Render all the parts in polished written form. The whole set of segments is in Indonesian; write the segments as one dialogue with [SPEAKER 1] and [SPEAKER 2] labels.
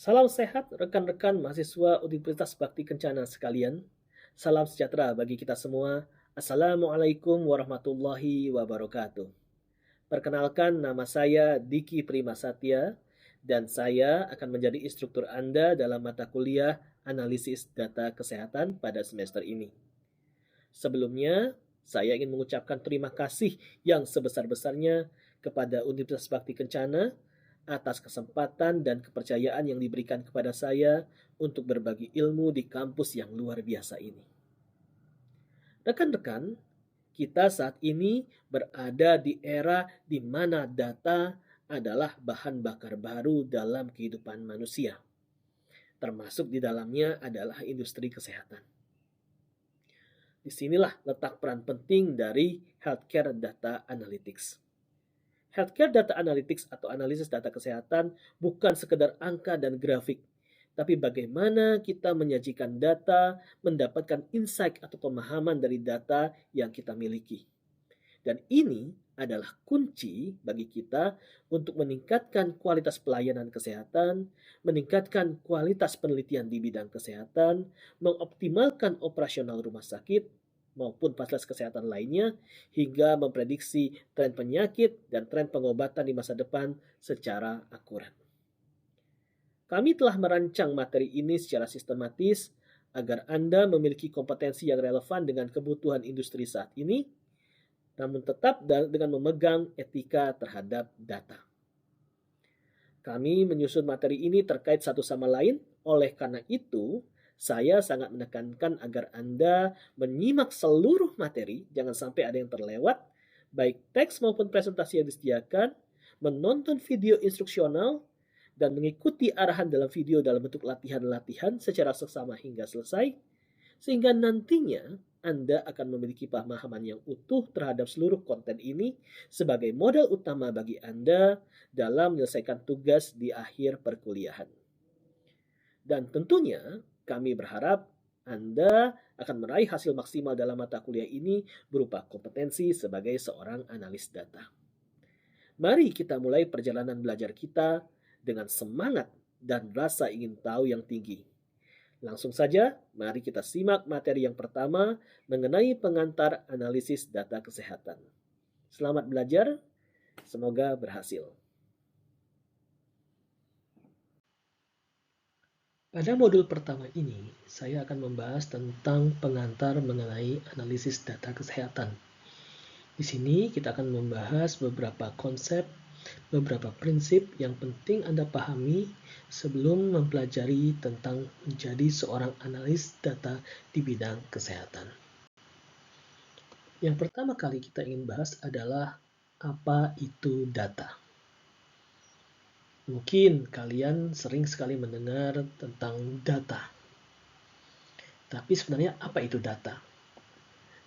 [SPEAKER 1] Salam sehat rekan-rekan mahasiswa Universitas Bakti Kencana sekalian. Salam sejahtera bagi kita semua. Assalamualaikum warahmatullahi wabarakatuh. Perkenalkan, nama saya Diki Primasatya dan saya akan menjadi instruktur Anda dalam mata kuliah Analisis Data Kesehatan pada semester ini. Sebelumnya, saya ingin mengucapkan terima kasih yang sebesar-besarnya kepada Universitas Bakti Kencana atas kesempatan dan kepercayaan yang diberikan kepada saya untuk berbagi ilmu di kampus yang luar biasa ini. Rekan-rekan, kita saat ini berada di era di mana data adalah bahan bakar baru dalam kehidupan manusia. Termasuk di dalamnya adalah industri kesehatan. Disinilah letak peran penting dari healthcare data analytics. Healthcare data analytics atau analisis data kesehatan bukan sekedar angka dan grafik, tapi bagaimana kita menyajikan data, mendapatkan insight atau pemahaman dari data yang kita miliki. Dan ini adalah kunci bagi kita untuk meningkatkan kualitas pelayanan kesehatan, meningkatkan kualitas penelitian di bidang kesehatan, mengoptimalkan operasional rumah sakit, maupun fasilitas kesehatan lainnya, hingga memprediksi tren penyakit dan tren pengobatan di masa depan secara akurat. Kami telah merancang materi ini secara sistematis agar Anda memiliki kompetensi yang relevan dengan kebutuhan industri saat ini, namun tetap dengan memegang etika terhadap data. Kami menyusun materi ini terkait satu sama lain, oleh karena itu, saya sangat menekankan agar Anda menyimak seluruh materi, jangan sampai ada yang terlewat, baik teks maupun presentasi yang disediakan, menonton video instruksional, dan mengikuti arahan dalam video dalam bentuk latihan-latihan secara seksama hingga selesai, sehingga nantinya Anda akan memiliki pemahaman yang utuh terhadap seluruh konten ini sebagai modal utama bagi Anda dalam menyelesaikan tugas di akhir perkuliahan. Dan tentunya kami berharap Anda akan meraih hasil maksimal dalam mata kuliah ini berupa kompetensi sebagai seorang analis data. Mari kita mulai perjalanan belajar kita dengan semangat dan rasa ingin tahu yang tinggi. Langsung saja, mari kita simak materi yang pertama mengenai pengantar analisis data kesehatan. Selamat belajar, semoga berhasil. Pada modul pertama ini, saya akan membahas tentang pengantar mengenai analisis data kesehatan. Di sini kita akan membahas beberapa konsep, beberapa prinsip yang penting Anda pahami sebelum mempelajari tentang menjadi seorang analis data di bidang kesehatan. Yang pertama kali kita ingin bahas adalah apa itu data. Mungkin kalian sering sekali mendengar tentang data. Tapi sebenarnya apa itu data?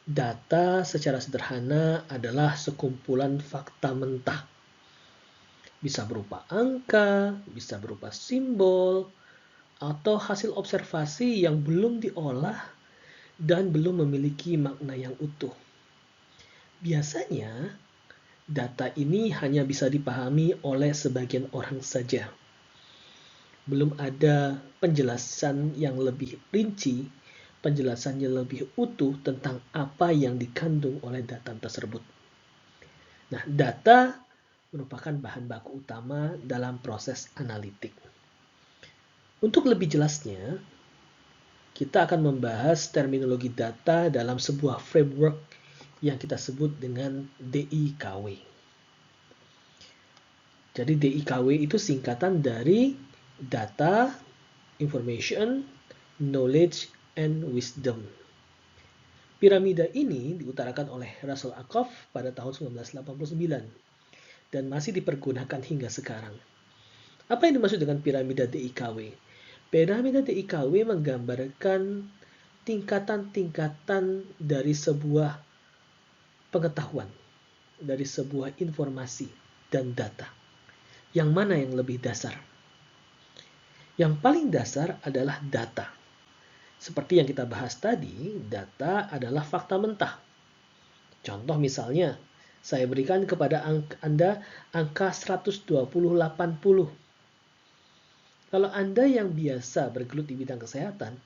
[SPEAKER 1] Data secara sederhana adalah sekumpulan fakta mentah. Bisa berupa angka, bisa berupa simbol, atau hasil observasi yang belum diolah dan belum memiliki makna yang utuh. Biasanya, data ini hanya bisa dipahami oleh sebagian orang saja. Belum ada penjelasan yang lebih rinci, penjelasannya lebih utuh tentang apa yang dikandung oleh data tersebut. Nah, data merupakan bahan baku utama dalam proses analitik. Untuk lebih jelasnya, kita akan membahas terminologi data dalam sebuah framework yang kita sebut dengan DIKW. Jadi DIKW itu singkatan dari Data, Information, Knowledge, and Wisdom. Piramida ini diutarakan oleh Russell Ackoff pada tahun 1989 dan masih dipergunakan hingga sekarang. Apa yang dimaksud dengan piramida DIKW? Piramida DIKW menggambarkan tingkatan-tingkatan dari sebuah pengetahuan, dari sebuah informasi dan data. Yang mana yang lebih dasar? Yang paling dasar adalah data. Seperti yang kita bahas tadi, data adalah fakta mentah. Contoh misalnya, saya berikan kepada Anda angka 120/80. Kalau Anda yang biasa bergelut di bidang kesehatan,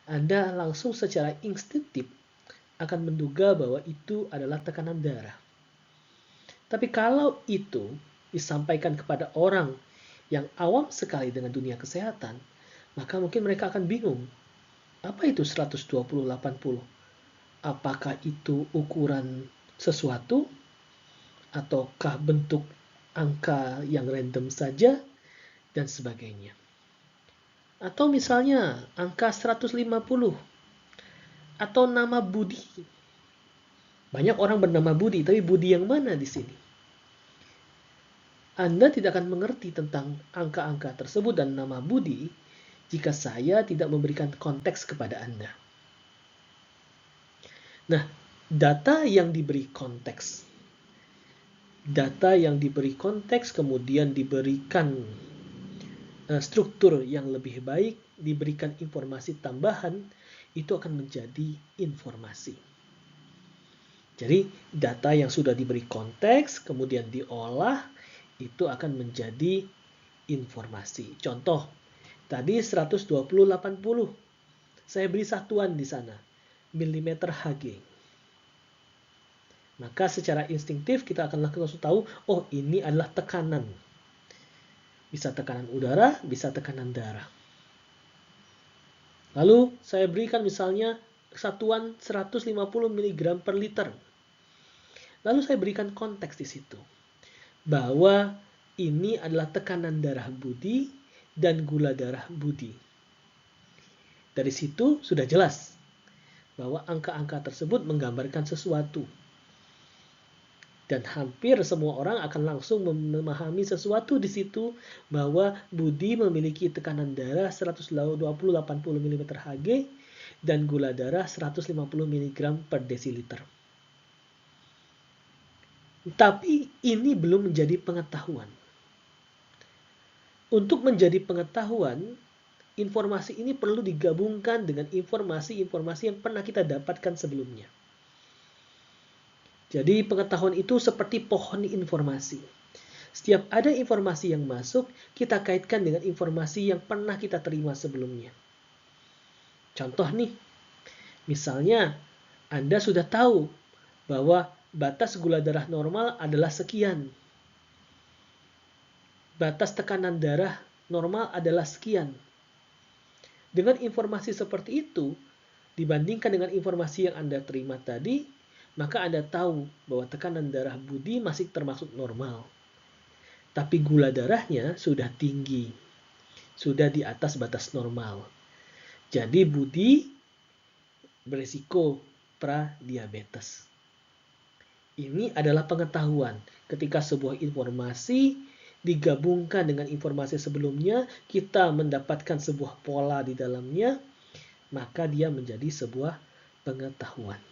[SPEAKER 1] Anda langsung secara instinktif akan menduga bahwa itu adalah tekanan darah. Tapi kalau itu disampaikan kepada orang yang awam sekali dengan dunia kesehatan, maka mungkin mereka akan bingung. Apa itu 120/80? Apakah itu ukuran sesuatu? Ataukah bentuk angka yang random saja? Dan sebagainya. Atau misalnya angka 150 atau nama Budi. Banyak orang bernama Budi, tapi Budi yang mana di sini? Anda tidak akan mengerti tentang angka-angka tersebut dan nama Budi jika saya tidak memberikan konteks kepada Anda. Nah, data yang diberi konteks kemudian diberikan struktur yang lebih baik, diberikan informasi tambahan, itu akan menjadi informasi. Jadi, data yang sudah diberi konteks, kemudian diolah, itu akan menjadi informasi. Contoh, tadi 120/80. Saya beri satuan di sana, milimeter Hg. Maka secara instinktif kita akan langsung tahu, oh ini adalah tekanan. Bisa tekanan udara, bisa tekanan darah. Lalu saya berikan misalnya satuan 150 mg per liter. Lalu saya berikan konteks di situ. Bahwa ini adalah tekanan darah Budi dan gula darah Budi. Dari situ sudah jelas bahwa angka-angka tersebut menggambarkan sesuatu. Dan hampir semua orang akan langsung memahami sesuatu di situ bahwa Budi memiliki tekanan darah 120/80 mm Hg dan gula darah 150 mg per desiliter. Tapi ini belum menjadi pengetahuan. Untuk menjadi pengetahuan, informasi ini perlu digabungkan dengan informasi-informasi yang pernah kita dapatkan sebelumnya. Jadi pengetahuan itu seperti pohon informasi. Setiap ada informasi yang masuk, kita kaitkan dengan informasi yang pernah kita terima sebelumnya. Contoh nih, misalnya Anda sudah tahu bahwa batas gula darah normal adalah sekian. Batas tekanan darah normal adalah sekian. Dengan informasi seperti itu, dibandingkan dengan informasi yang Anda terima tadi, maka Anda tahu bahwa tekanan darah Budi masih termasuk normal. Tapi gula darahnya sudah tinggi, sudah di atas batas normal. Jadi Budi berisiko pradiabetes. Ini adalah pengetahuan. Ketika sebuah informasi digabungkan dengan informasi sebelumnya, kita mendapatkan sebuah pola di dalamnya, maka dia menjadi sebuah pengetahuan.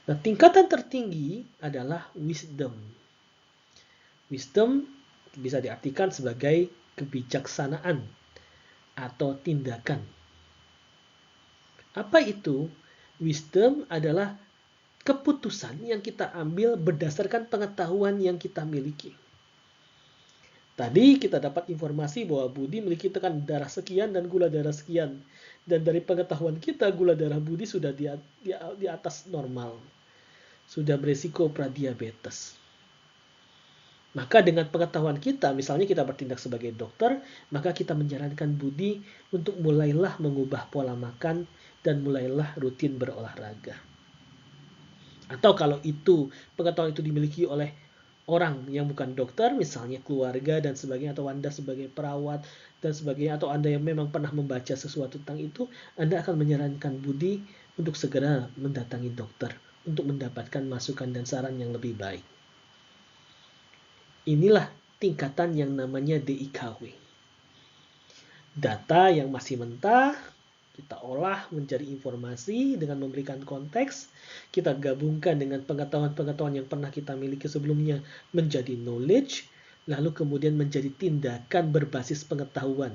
[SPEAKER 1] Nah, tingkatan tertinggi adalah wisdom. Wisdom bisa diartikan sebagai kebijaksanaan atau tindakan. Apa itu? Wisdom adalah keputusan yang kita ambil berdasarkan pengetahuan yang kita miliki. Tadi kita dapat informasi bahwa Budi memiliki tekanan darah sekian dan gula darah sekian. Dan dari pengetahuan kita, gula darah Budi sudah di atas normal. Sudah berisiko pradiabetes. Maka dengan pengetahuan kita, misalnya kita bertindak sebagai dokter, maka kita menyarankan Budi untuk mulailah mengubah pola makan dan mulailah rutin berolahraga. Atau kalau itu pengetahuan itu dimiliki oleh orang yang bukan dokter, misalnya keluarga dan sebagainya, atau Anda sebagai perawat dan sebagainya, atau Anda yang memang pernah membaca sesuatu tentang itu, Anda akan menyarankan Budi untuk segera mendatangi dokter untuk mendapatkan masukan dan saran yang lebih baik. Inilah tingkatan yang namanya DIKW. Data yang masih mentah, kita olah menjadi informasi dengan memberikan konteks, kita gabungkan dengan pengetahuan-pengetahuan yang pernah kita miliki sebelumnya menjadi knowledge, lalu kemudian menjadi tindakan berbasis pengetahuan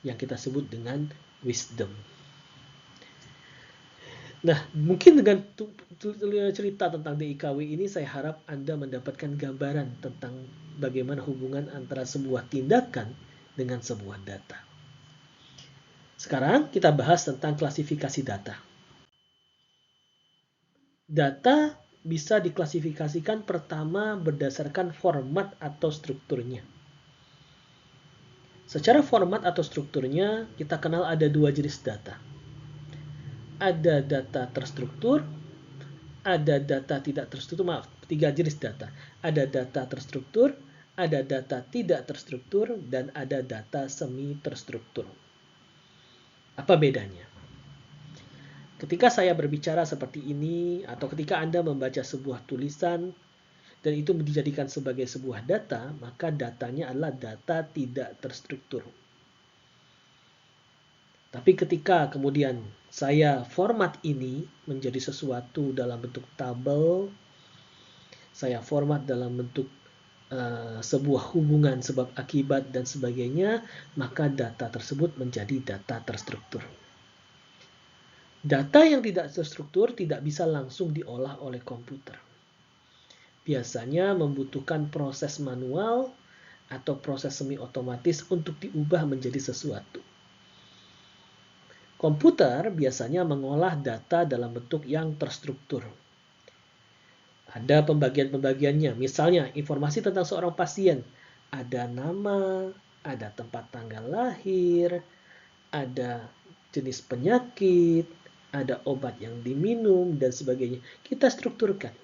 [SPEAKER 1] yang kita sebut dengan wisdom. Nah, mungkin dengan cerita tentang DIKW ini saya harap Anda mendapatkan gambaran tentang bagaimana hubungan antara sebuah tindakan dengan sebuah data. Sekarang kita bahas tentang klasifikasi data. Data bisa diklasifikasikan pertama berdasarkan format atau strukturnya. Secara format atau strukturnya, kita kenal ada dua jenis data. Ada data terstruktur, ada data tidak terstruktur, tiga jenis data. Ada data terstruktur, ada data tidak terstruktur, dan ada data semi terstruktur. Apa bedanya? Ketika saya berbicara seperti ini, atau ketika Anda membaca sebuah tulisan, dan itu dijadikan sebagai sebuah data, maka datanya adalah data tidak terstruktur. Tapi ketika kemudian saya format ini menjadi sesuatu dalam bentuk tabel, saya format dalam bentuk sebuah hubungan sebab akibat dan sebagainya, maka data tersebut menjadi data terstruktur. Data yang tidak terstruktur tidak bisa langsung diolah oleh komputer. Biasanya membutuhkan proses manual atau proses semi otomatis untuk diubah menjadi sesuatu. Komputer biasanya mengolah data dalam bentuk yang terstruktur. Ada pembagian-pembagiannya, misalnya informasi tentang seorang pasien. Ada nama, ada tempat tanggal lahir, ada jenis penyakit, ada obat yang diminum, dan sebagainya. Kita strukturkan.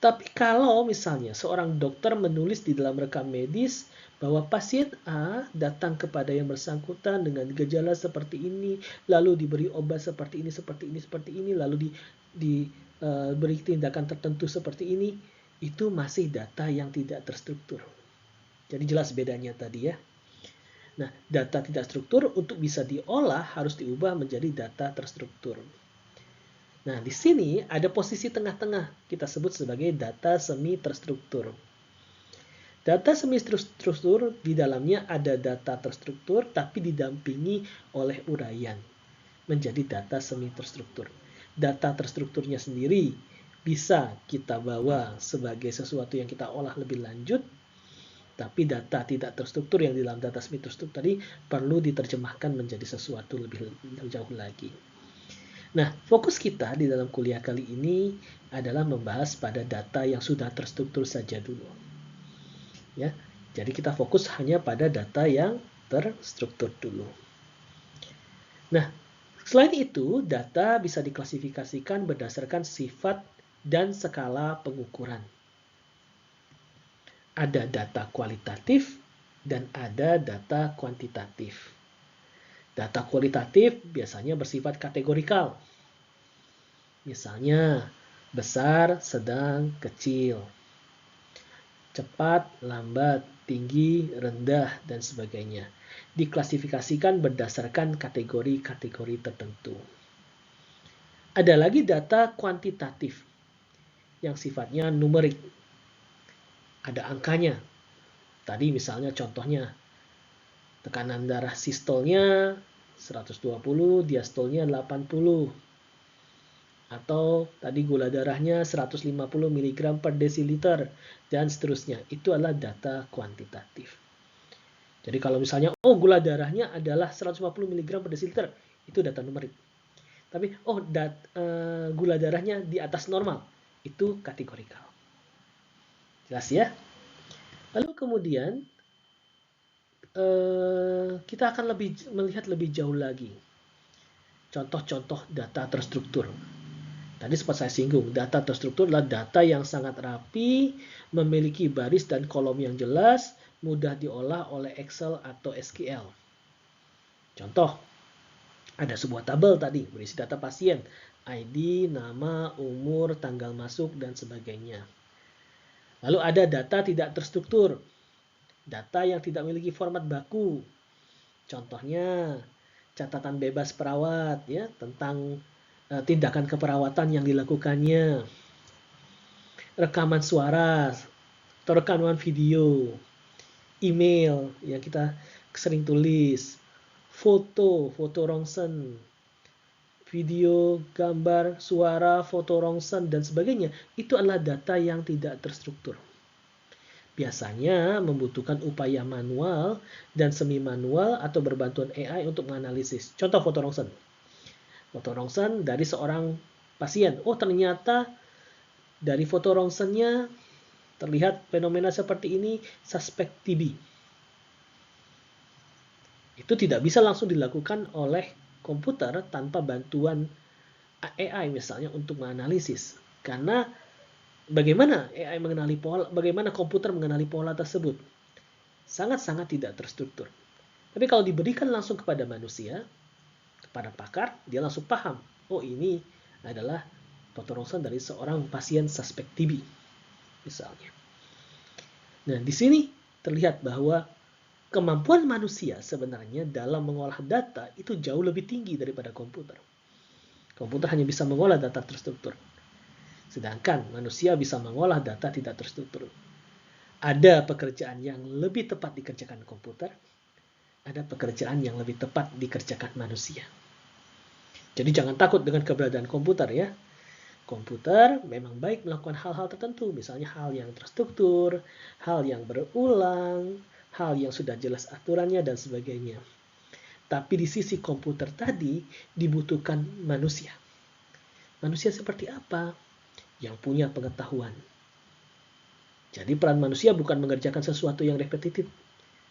[SPEAKER 1] Tapi kalau misalnya seorang dokter menulis di dalam rekam medis bahwa pasien A datang kepada yang bersangkutan dengan gejala seperti ini, lalu diberi obat seperti ini, lalu diberi tindakan tertentu seperti ini, itu masih data yang tidak terstruktur. Jadi jelas bedanya tadi ya. Nah, data tidak struktur untuk bisa diolah harus diubah menjadi data terstruktur. Nah, di sini ada posisi tengah-tengah, kita sebut sebagai data semi terstruktur. Data semi terstruktur di dalamnya ada data terstruktur tapi didampingi oleh uraian menjadi data semi terstruktur. Data terstrukturnya sendiri bisa kita bawa sebagai sesuatu yang kita olah lebih lanjut, tapi data tidak terstruktur yang di dalam data semi terstruktur tadi perlu diterjemahkan menjadi sesuatu lebih jauh lagi. Nah, fokus kita di dalam kuliah kali ini adalah membahas pada data yang sudah terstruktur saja dulu. Ya, jadi kita fokus hanya pada data yang terstruktur dulu. Nah, selain itu, data bisa diklasifikasikan berdasarkan sifat dan skala pengukuran. Ada data kualitatif dan ada data kuantitatif. Data kualitatif biasanya bersifat kategorikal. Misalnya, besar, sedang, kecil. Cepat, lambat, tinggi, rendah, dan sebagainya. Diklasifikasikan berdasarkan kategori-kategori tertentu. Ada lagi data kuantitatif yang sifatnya numerik. Ada angkanya. Tadi misalnya contohnya, tekanan darah sistolnya 120, diastolnya 80. Atau tadi gula darahnya 150 mg per desiliter, dan seterusnya. Itu adalah data kuantitatif. Jadi kalau misalnya, gula darahnya adalah 150 mg per desiliter, itu data numerik. Tapi, gula darahnya di atas normal, itu kategorikal. Jelas ya? Lalu kemudian, kita akan melihat lebih jauh lagi. Contoh-contoh data terstruktur. Tadi sempat saya singgung, data terstruktur adalah data yang sangat rapi, memiliki baris dan kolom yang jelas, mudah diolah oleh Excel atau SQL. Contoh, ada sebuah tabel tadi berisi data pasien, ID, nama, umur, tanggal masuk, dan sebagainya. Lalu ada data tidak terstruktur, data yang tidak memiliki format baku. Contohnya, catatan bebas perawat ya tentang tindakan keperawatan yang dilakukannya, rekaman suara atau rekaman video, email yang kita sering tulis, foto rongsen, video, gambar, suara, foto rongsen, dan sebagainya. Itu adalah data yang tidak terstruktur. biasanya membutuhkan upaya manual dan semi-manual atau berbantuan AI untuk menganalisis. Contoh foto rongsen. Foto rongsen dari seorang pasien. Oh, ternyata dari foto rongsennya terlihat fenomena seperti ini, suspek TB. Itu tidak bisa langsung dilakukan oleh komputer tanpa bantuan AI misalnya untuk menganalisis. Karena bagaimana AI mengenali pola, bagaimana komputer mengenali pola tersebut? Sangat-sangat tidak terstruktur. Tapi kalau diberikan langsung kepada manusia, kepada pakar, dia langsung paham. Oh, ini adalah foto rongsen dari seorang pasien suspek TB, misalnya. Nah, di sini terlihat bahwa kemampuan manusia sebenarnya dalam mengolah data itu jauh lebih tinggi daripada komputer. Komputer hanya bisa mengolah data terstruktur. Sedangkan manusia bisa mengolah data tidak terstruktur. Ada pekerjaan yang lebih tepat dikerjakan komputer, ada pekerjaan yang lebih tepat dikerjakan manusia. Jadi jangan takut dengan keberadaan komputer ya. Komputer memang baik melakukan hal-hal tertentu, misalnya hal yang terstruktur, hal yang berulang, hal yang sudah jelas aturannya, dan sebagainya. Tapi di sisi komputer tadi dibutuhkan manusia. Manusia seperti apa? Yang punya pengetahuan. Jadi peran manusia bukan mengerjakan sesuatu yang repetitif.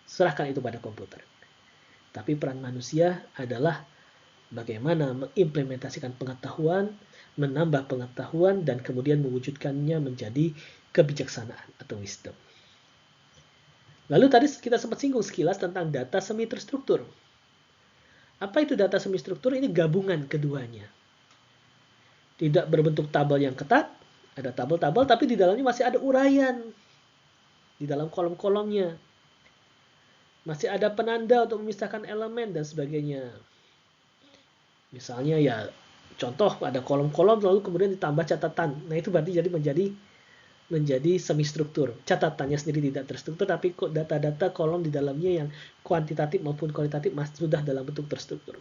[SPEAKER 1] Serahkan itu pada komputer. Tapi peran manusia adalah bagaimana mengimplementasikan pengetahuan, menambah pengetahuan, dan kemudian mewujudkannya menjadi kebijaksanaan atau wisdom. Lalu tadi kita sempat singgung sekilas tentang data semi terstruktur. Apa itu data semi struktur? Ini gabungan keduanya. Tidak berbentuk tabel yang ketat, ada tabel-tabel tapi di dalamnya masih ada uraian. Di dalam kolom-kolomnya. Masih ada penanda untuk memisahkan elemen dan sebagainya. Misalnya ya contoh ada kolom-kolom lalu kemudian ditambah catatan. Nah itu berarti jadi menjadi semi struktur. Catatannya sendiri tidak terstruktur tapi data-data kolom di dalamnya yang kuantitatif maupun kualitatif masih sudah dalam bentuk terstruktur.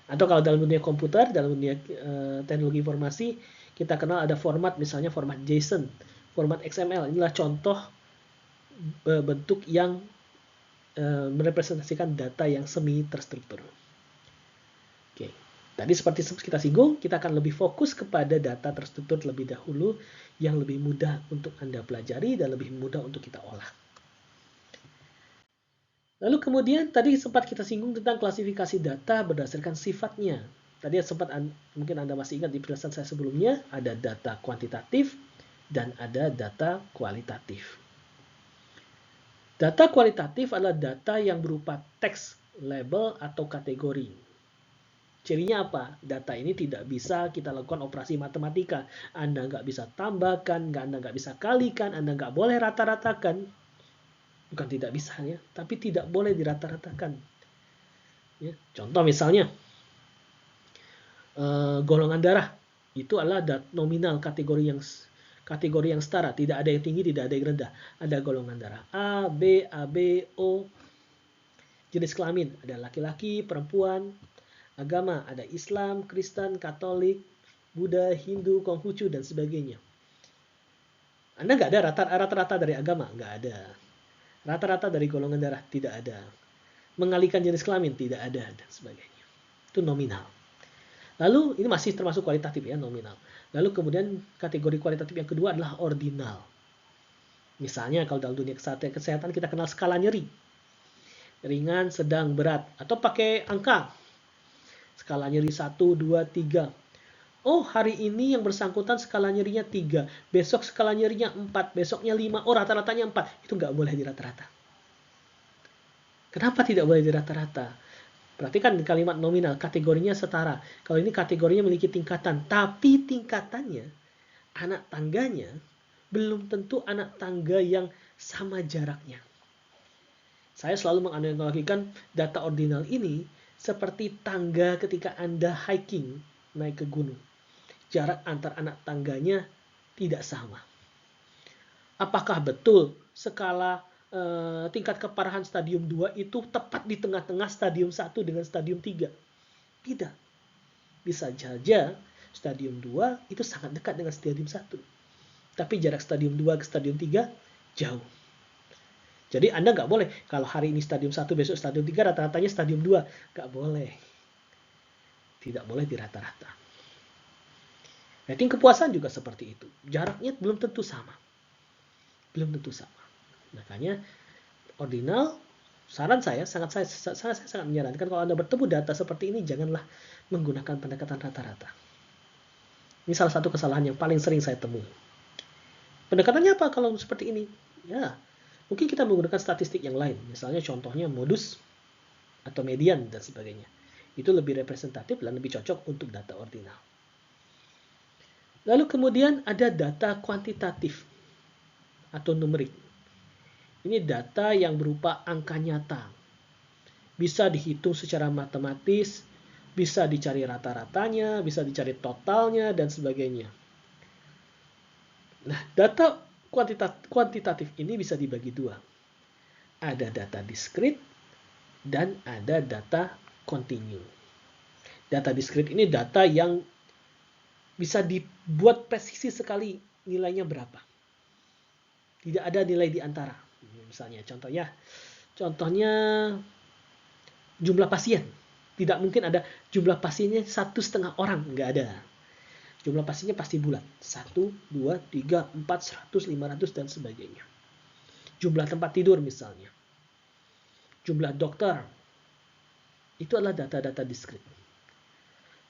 [SPEAKER 1] Atau kalau dalam dunia komputer, dalam dunia teknologi informasi, kita kenal ada format misalnya format JSON, format XML. Inilah contoh bentuk yang merepresentasikan data yang semi terstruktur. Oke. Tadi seperti kita singgung, kita akan lebih fokus kepada data terstruktur terlebih dahulu yang lebih mudah untuk Anda pelajari dan lebih mudah untuk kita olah. Lalu kemudian tadi sempat kita singgung tentang klasifikasi data berdasarkan sifatnya. Tadi sempat mungkin Anda masih ingat di penjelasan saya sebelumnya, ada data kuantitatif dan ada data kualitatif. Data kualitatif adalah data yang berupa teks, label, atau kategori. Cirinya apa? Data ini tidak bisa kita lakukan operasi matematika. Anda nggak bisa tambahkan, Anda nggak bisa kalikan, Anda nggak boleh rata-ratakan. Bukan tidak bisa ya, tapi tidak boleh dirata-ratakan. Ya, contoh misalnya, golongan darah. Itu adalah nominal kategori yang setara, tidak ada yang tinggi, tidak ada yang rendah. Ada golongan darah A, B, AB, O. Jenis kelamin, ada laki-laki, perempuan. Agama, ada Islam, Kristen, Katolik, Buddha, Hindu, Konghucu, dan sebagainya. Anda nggak ada rata-rata dari agama, nggak ada. Rata-rata dari golongan darah, tidak ada. Mengalihkan jenis kelamin, tidak ada, dan sebagainya. Itu nominal. Lalu, ini masih termasuk kualitatif ya, nominal. Lalu kemudian kategori kualitatif yang kedua adalah ordinal. Misalnya kalau dalam dunia kesehatan kita kenal skala nyeri. Ringan, sedang, berat. Atau pakai angka. Skala nyeri 1, 2, 3. Oh, hari ini yang bersangkutan skala nyerinya 3. Besok skala nyerinya 4. Besoknya 5. Oh, rata-ratanya 4. Itu nggak boleh dirata-rata. Kenapa tidak boleh dirata-rata? Perhatikan kalimat nominal, kategorinya setara. Kalau ini kategorinya memiliki tingkatan, tapi tingkatannya, anak tangganya, belum tentu anak tangga yang sama jaraknya. Saya selalu menganalogikan data ordinal ini seperti tangga ketika Anda hiking, naik ke gunung. Jarak antar anak tangganya tidak sama. Apakah betul skala tingkat keparahan stadium 2 itu tepat di tengah-tengah stadium 1 dengan stadium 3? Tidak. Bisa saja stadium 2 itu sangat dekat dengan stadium 1. Tapi jarak stadium 2 ke stadium 3 jauh. Jadi Anda nggak boleh, kalau hari ini stadium 1, besok stadium 3, rata-ratanya stadium 2. Nggak boleh. Tidak boleh dirata-rata. Rating kepuasan juga seperti itu. Jaraknya belum tentu sama. Belum tentu sama. Makanya ordinal, saran saya sangat menyarankan kalau Anda bertemu data seperti ini, janganlah menggunakan pendekatan rata-rata. Ini salah satu kesalahan yang paling sering saya temui. Pendekatannya apa kalau seperti ini? Ya, mungkin kita menggunakan statistik yang lain. Misalnya contohnya modus atau median dan sebagainya. Itu lebih representatif dan lebih cocok untuk data ordinal. Lalu kemudian ada data kuantitatif atau numerik. Ini data yang berupa angka nyata. Bisa dihitung secara matematis, bisa dicari rata-ratanya, bisa dicari totalnya, dan sebagainya. Nah, data kuantitatif ini bisa dibagi dua. Ada data diskrit dan ada data kontinu. Data diskrit ini data yang bisa dibuat presisi sekali nilainya berapa. Tidak ada nilai di antara. Misalnya contohnya jumlah pasien. Tidak mungkin ada jumlah pasiennya 1,5 orang, nggak ada. Jumlah pasiennya pasti bulat. 1, 2, 3, 4, 100, 500, dan sebagainya. Jumlah tempat tidur misalnya. Jumlah dokter. Itu adalah data-data diskrit.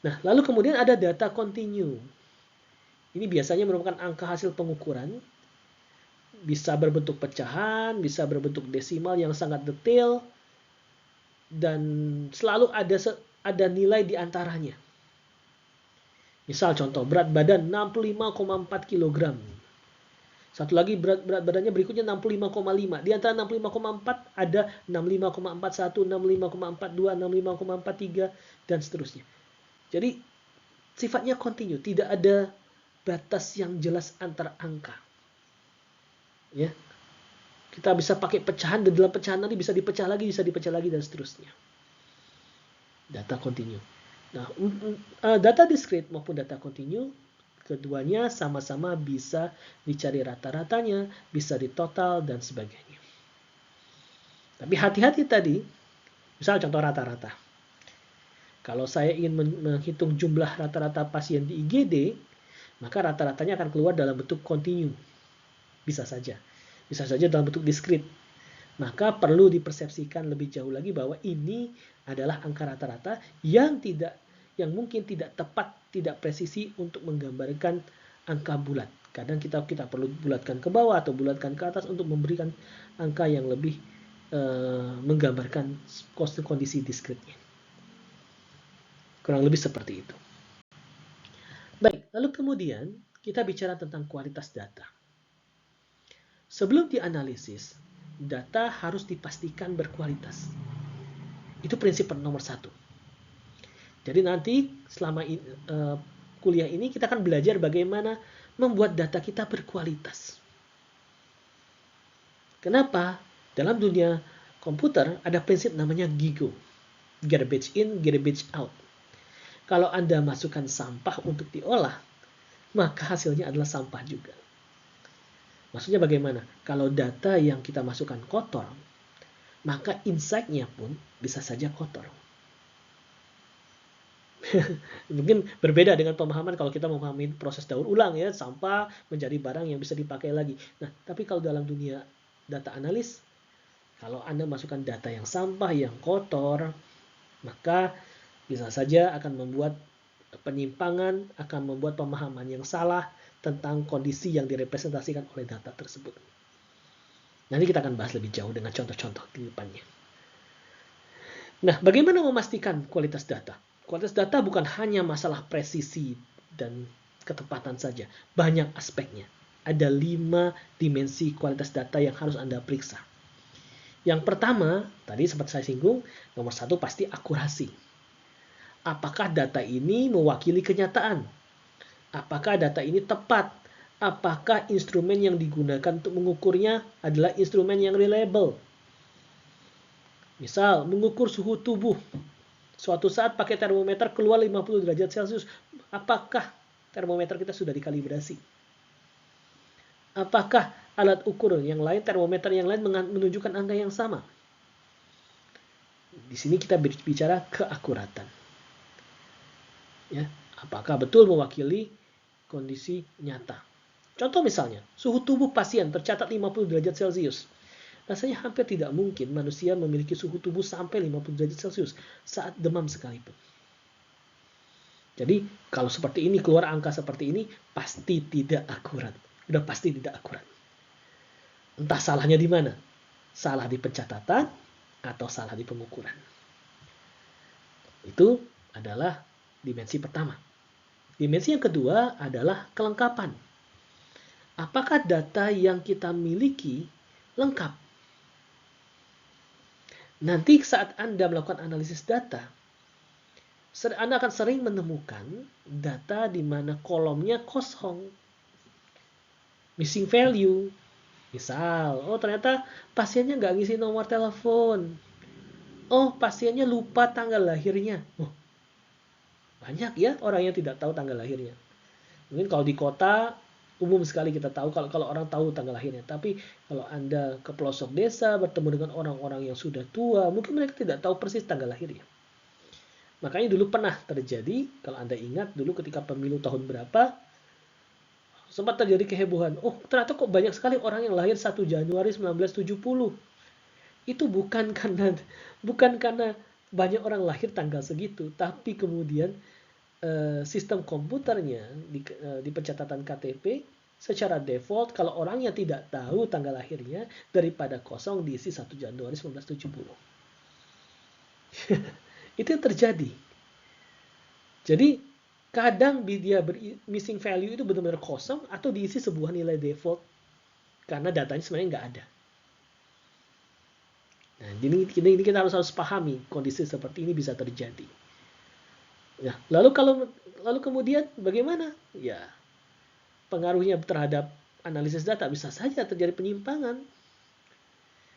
[SPEAKER 1] Nah, lalu kemudian ada data kontinu. Ini biasanya merupakan angka hasil pengukuran. Bisa berbentuk pecahan, bisa berbentuk desimal yang sangat detail, dan selalu ada nilai di antaranya. Misal contoh, berat badan 65,4 kg. Satu lagi berat badannya berikutnya 65,5. Di antara 65,4 ada 65,41, 65,42, 65,43, dan seterusnya. Jadi sifatnya kontinu, tidak ada batas yang jelas antar angka. Ya. Kita bisa pakai pecahan, dan dalam pecahan nanti bisa dipecah lagi, dan seterusnya. Data kontinu. Nah, data diskrit maupun data kontinu, keduanya sama-sama bisa dicari rata-ratanya, bisa ditotal, dan sebagainya. Tapi hati-hati tadi, misal contoh rata-rata. Kalau saya ingin menghitung jumlah rata-rata pasien di IGD, maka rata-ratanya akan keluar dalam bentuk kontinu. Bisa saja dalam bentuk diskrit. Maka perlu dipersepsikan lebih jauh lagi bahwa ini adalah angka rata-rata yang mungkin tidak tepat, tidak presisi untuk menggambarkan angka bulat. Kadang kita perlu bulatkan ke bawah atau bulatkan ke atas untuk memberikan angka yang lebih menggambarkan kondisi diskritnya. Kurang lebih seperti itu. Baik, lalu kemudian kita bicara tentang kualitas data. Sebelum dianalisis, data harus dipastikan berkualitas. Itu prinsip nomor 1. Jadi nanti selama kuliah ini kita akan belajar bagaimana membuat data kita berkualitas. Kenapa? Dalam dunia komputer ada prinsip namanya GIGO. Garbage in, garbage out. Kalau Anda masukkan sampah untuk diolah, maka hasilnya adalah sampah juga. Maksudnya bagaimana? Kalau data yang kita masukkan kotor, maka insight-nya pun bisa saja kotor. Mungkin berbeda dengan pemahaman kalau kita memahami proses daur ulang ya, sampah menjadi barang yang bisa dipakai lagi. Nah, tapi kalau dalam dunia data analis, kalau Anda masukkan data yang sampah, yang kotor, maka bisa saja akan membuat penyimpangan, akan membuat pemahaman yang salah tentang kondisi yang direpresentasikan oleh data tersebut. Nanti kita akan bahas lebih jauh dengan contoh-contoh di depannya. Nah, bagaimana memastikan kualitas data? Kualitas data bukan hanya masalah presisi dan ketepatan saja. Banyak aspeknya. Ada 5 dimensi kualitas data yang harus Anda periksa. Yang pertama, tadi sempat saya singgung, nomor 1 pasti akurasi. Apakah data ini mewakili kenyataan? Apakah data ini tepat? Apakah instrumen yang digunakan untuk mengukurnya adalah instrumen yang reliable? Misal, mengukur suhu tubuh. Suatu saat pakai termometer keluar 50 derajat Celcius. Apakah termometer kita sudah dikalibrasi? Apakah alat ukur yang lain, termometer yang lain menunjukkan angka yang sama. Di sini kita bicara keakuratan. Ya, apakah betul mewakili kondisi nyata? Contoh misalnya, suhu tubuh pasien tercatat 50 derajat Celcius. Rasanya hampir tidak mungkin manusia memiliki suhu tubuh sampai 50 derajat Celcius saat demam sekalipun. Jadi, kalau seperti ini, keluar angka seperti ini, pasti tidak akurat. Udah pasti tidak akurat. Entah salahnya di mana. Salah di pencatatan atau salah di pengukuran. Itu adalah dimensi pertama. Dimensi yang kedua adalah kelengkapan. Apakah data yang kita miliki lengkap? Nanti saat Anda melakukan analisis data, Anda akan sering menemukan data di mana kolomnya kosong. Missing value. Misal, oh ternyata pasiennya nggak ngisi nomor telepon. Oh, pasiennya lupa tanggal lahirnya. Oh, banyak ya orang yang tidak tahu tanggal lahirnya. Mungkin kalau di kota, umum sekali kita tahu kalau orang tahu tanggal lahirnya. Tapi kalau Anda ke pelosok desa bertemu dengan orang-orang yang sudah tua, mungkin mereka tidak tahu persis tanggal lahirnya. Makanya dulu pernah terjadi, kalau Anda ingat dulu ketika pemilu tahun berapa, sempat terjadi kehebohan. Oh, ternyata kok banyak sekali orang yang lahir 1 Januari 1970. Itu bukan karena banyak orang lahir tanggal segitu, tapi kemudian sistem komputernya di pencatatan KTP secara default kalau orangnya tidak tahu tanggal lahirnya daripada kosong diisi 1 Januari 1970. Itu yang terjadi. Jadi kadang dia missing value itu benar-benar kosong atau diisi sebuah nilai default karena datanya sebenarnya nggak ada. Nah, ini kita harus pahami kondisi seperti ini bisa terjadi. Ya, lalu kemudian bagaimana? Ya, pengaruhnya terhadap analisis data bisa saja terjadi penyimpangan.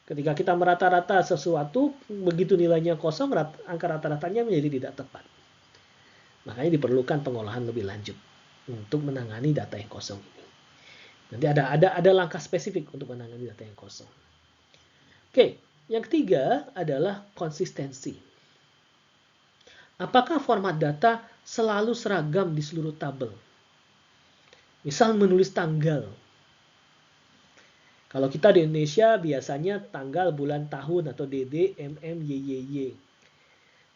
[SPEAKER 1] Ketika kita merata-rata sesuatu, begitu nilainya kosong, angka rata-ratanya menjadi tidak tepat. Makanya diperlukan pengolahan lebih lanjut untuk menangani data yang kosong ini. Nanti ada langkah spesifik untuk menangani data yang kosong. Oke, yang ketiga adalah konsistensi. Apakah format data selalu seragam di seluruh tabel? Misal menulis tanggal. Kalau kita di Indonesia biasanya tanggal, bulan, tahun atau DD, MM, YYY.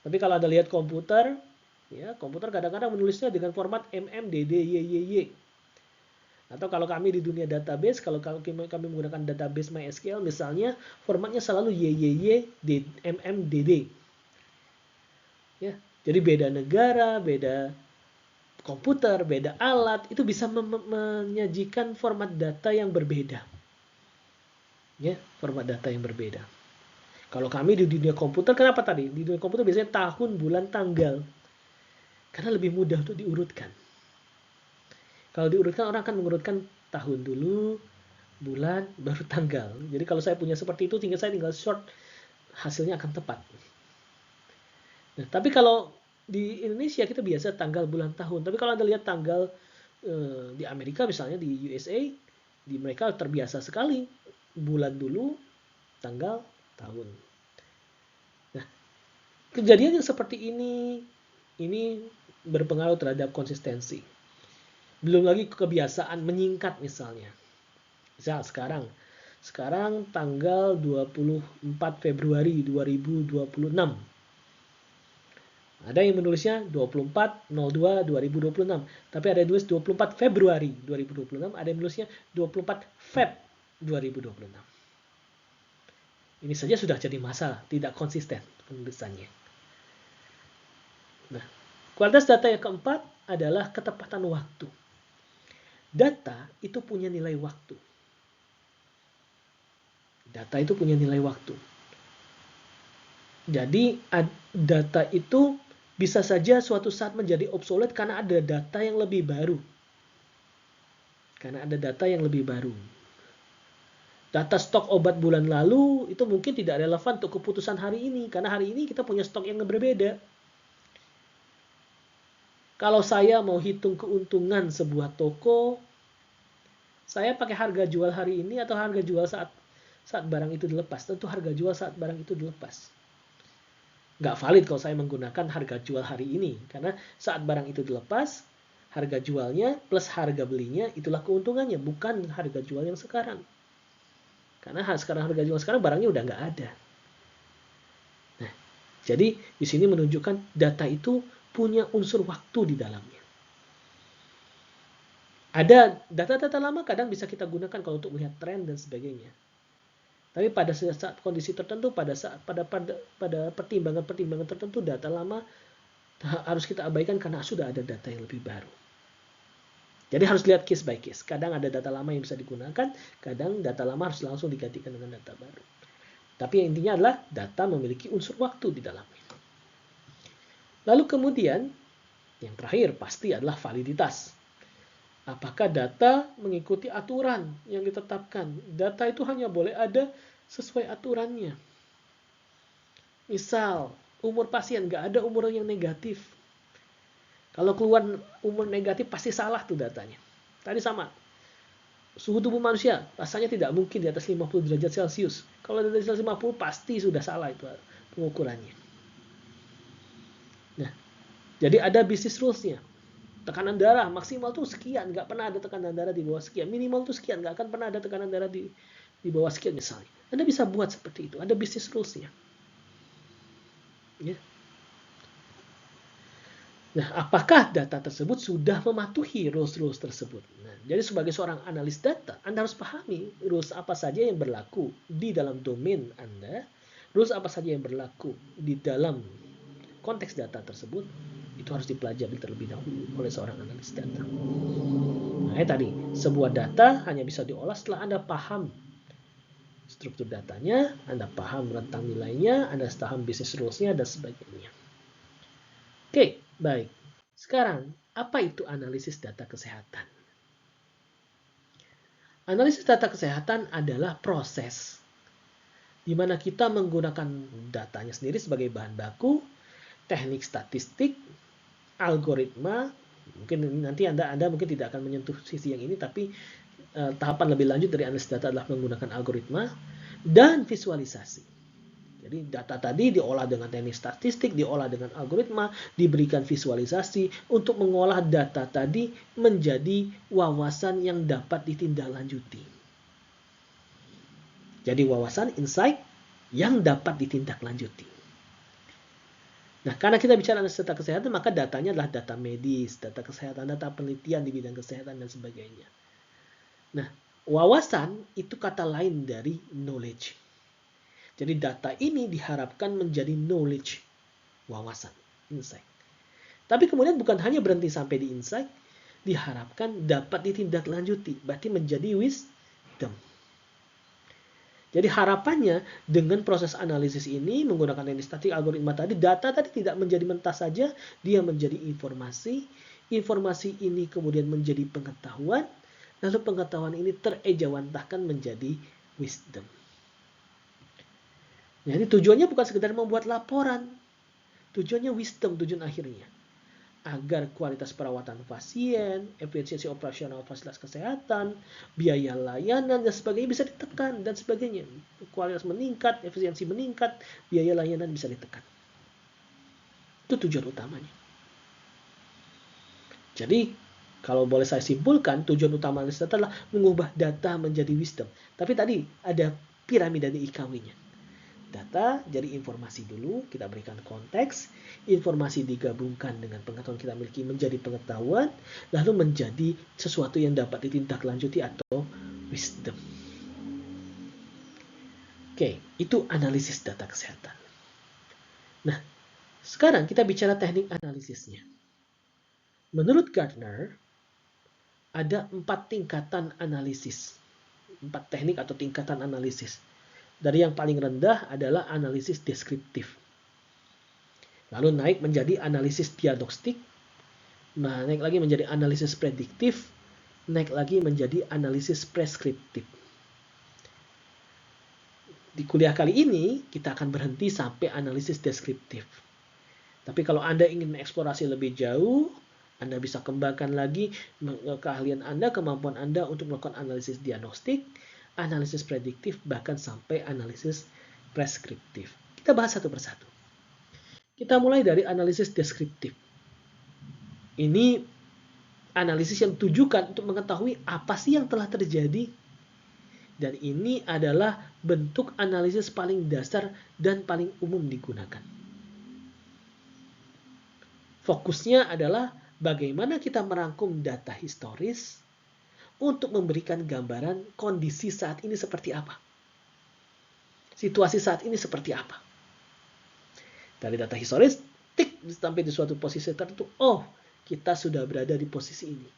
[SPEAKER 1] Tapi kalau Anda lihat komputer, ya komputer kadang-kadang menulisnya dengan format MM, DD, YYY. Atau kalau kami di dunia database, kalau kami menggunakan database MySQL misalnya, formatnya selalu YYY, MM, DD. Ya, jadi beda negara, beda komputer, beda alat, itu bisa menyajikan format data yang berbeda. Ya, format data yang berbeda. Kalau kami di dunia komputer, kenapa tadi? Di dunia komputer biasanya tahun, bulan, tanggal. Karena lebih mudah untuk diurutkan. Kalau diurutkan, orang akan mengurutkan tahun dulu, bulan, baru tanggal. Jadi kalau saya punya seperti itu, saya tinggal short, hasilnya akan tepat. Nah, tapi kalau di Indonesia kita biasa tanggal, bulan, tahun. Tapi kalau Anda lihat tanggal di Amerika misalnya, di USA, di mereka terbiasa sekali bulan dulu, tanggal, tahun. Nah, kejadian yang seperti ini berpengaruh terhadap konsistensi. Belum lagi kebiasaan menyingkat misalnya. Misal sekarang tanggal 24 Februari 2026. Ada yang menulisnya 24/02/2026, tapi ada yang menulis 24 Februari 2026, ada yang menulisnya 24 Feb 2026. Ini saja sudah jadi masalah, tidak konsisten penulisannya. Nah, kualitas data yang keempat adalah ketepatan waktu. Data itu punya nilai waktu. Data itu punya nilai waktu. Jadi data itu bisa saja suatu saat menjadi obsolete karena ada data yang lebih baru. Data stok obat bulan lalu itu mungkin tidak relevan untuk keputusan hari ini. Karena hari ini kita punya stok yang berbeda. Kalau saya mau hitung keuntungan sebuah toko, Saya pakai harga jual hari ini atau harga jual saat barang itu dilepas? Tentu harga jual saat barang itu dilepas. Nggak valid kalau saya menggunakan harga jual hari ini. Karena saat barang itu dilepas, harga jualnya plus harga belinya itulah keuntungannya, bukan harga jual yang sekarang. Karena sekarang harga jual sekarang barangnya udah nggak ada. Nah, jadi di sini menunjukkan data itu punya unsur waktu di dalamnya. Ada data-data lama kadang bisa kita gunakan kalau untuk melihat tren dan sebagainya. Tapi pada saat kondisi tertentu, pada pertimbangan-pertimbangan tertentu, data lama harus kita abaikan karena sudah ada data yang lebih baru. Jadi harus lihat case by case. Kadang ada data lama yang bisa digunakan, kadang data lama harus langsung digantikan dengan data baru. Tapi yang intinya adalah data memiliki unsur waktu di dalamnya. Lalu kemudian, yang terakhir pasti adalah validitas. Apakah data mengikuti aturan yang ditetapkan? Data itu hanya boleh ada sesuai aturannya. Misal, umur pasien, nggak ada umur yang negatif. Kalau keluar umur negatif pasti salah tuh datanya. Tadi sama, suhu tubuh manusia rasanya tidak mungkin di atas 50 derajat Celcius. Kalau di atas 50 pasti sudah salah itu pengukurannya. Nah, jadi ada business rules-nya. Tekanan darah maksimal tuh sekian, nggak pernah ada tekanan darah di bawah sekian. Minimal tuh sekian, nggak akan pernah ada tekanan darah di bawah sekian misalnya. Anda bisa buat seperti itu, ada business rules-nya. Ya. Nah, apakah data tersebut sudah mematuhi rules-rules tersebut? Nah, jadi sebagai seorang analis data, Anda harus pahami rules apa saja yang berlaku di dalam domain Anda, rules apa saja yang berlaku di dalam konteks data tersebut, itu harus dipelajari terlebih dahulu oleh seorang analis data. Nah, tadi, sebuah data hanya bisa diolah setelah Anda paham struktur datanya, Anda paham rentang nilainya, Anda paham business rules-nya, dan sebagainya. Oke, baik. Sekarang, apa itu analisis data kesehatan? Analisis data kesehatan adalah proses di mana kita menggunakan datanya sendiri sebagai bahan baku, teknik statistik, algoritma. Mungkin nanti Anda mungkin tidak akan menyentuh sisi yang ini, tapi tahapan lebih lanjut dari analisis data adalah menggunakan algoritma dan visualisasi. Jadi data tadi diolah dengan teknik statistik, diolah dengan algoritma, diberikan visualisasi untuk mengolah data tadi menjadi wawasan yang dapat ditindaklanjuti. Jadi wawasan, insight yang dapat ditindaklanjuti. Nah, karena kita bicara analisis data kesehatan, maka datanya adalah data medis, data kesehatan, data penelitian di bidang kesehatan, dan sebagainya. Nah, wawasan itu kata lain dari knowledge. Jadi data ini diharapkan menjadi knowledge, wawasan, insight. Tapi kemudian bukan hanya berhenti sampai di insight, diharapkan dapat ditindaklanjuti, berarti menjadi wisdom. Jadi harapannya dengan proses analisis ini menggunakan teknik statistik, algoritma tadi, data tadi tidak menjadi mentah saja, dia menjadi informasi. Informasi ini kemudian menjadi pengetahuan, lalu pengetahuan ini terejawantahkan menjadi wisdom. Jadi tujuannya bukan sekedar membuat laporan, tujuannya wisdom, tujuan akhirnya. Agar kualitas perawatan pasien, efisiensi operasional fasilitas kesehatan, biaya layanan, dan sebagainya bisa ditekan, dan sebagainya. Kualitas meningkat, efisiensi meningkat, biaya layanan bisa ditekan. Itu tujuan utamanya. Jadi, kalau boleh saya simpulkan, tujuan utama analis data adalah mengubah data menjadi wisdom. Tapi tadi ada piramida di IKW-nya. Data jadi informasi dulu, kita berikan konteks, informasi digabungkan dengan pengetahuan kita miliki menjadi pengetahuan, lalu menjadi sesuatu yang dapat ditindaklanjuti atau wisdom. Oke, itu analisis data kesehatan. Nah, sekarang kita bicara teknik analisisnya. Menurut Gartner, ada 4 tingkatan analisis, 4 teknik atau tingkatan analisis. Dari yang paling rendah adalah analisis deskriptif. Lalu naik menjadi analisis diagnostik. Naik lagi menjadi analisis prediktif. Naik lagi menjadi analisis preskriptif. Di kuliah kali ini, kita akan berhenti sampai analisis deskriptif. Tapi kalau Anda ingin mengeksplorasi lebih jauh, Anda bisa kembangkan lagi keahlian Anda, kemampuan Anda untuk melakukan analisis diagnostik, analisis prediktif, bahkan sampai analisis preskriptif. Kita bahas satu persatu. Kita mulai dari analisis deskriptif. Ini analisis yang ditujukan untuk mengetahui apa sih yang telah terjadi. Dan ini adalah bentuk analisis paling dasar dan paling umum digunakan. Fokusnya adalah bagaimana kita merangkum data historis untuk memberikan gambaran kondisi saat ini seperti apa. Situasi saat ini seperti apa. Dari data historis, tik sampai di suatu posisi tertentu. Oh, kita sudah berada di posisi ini.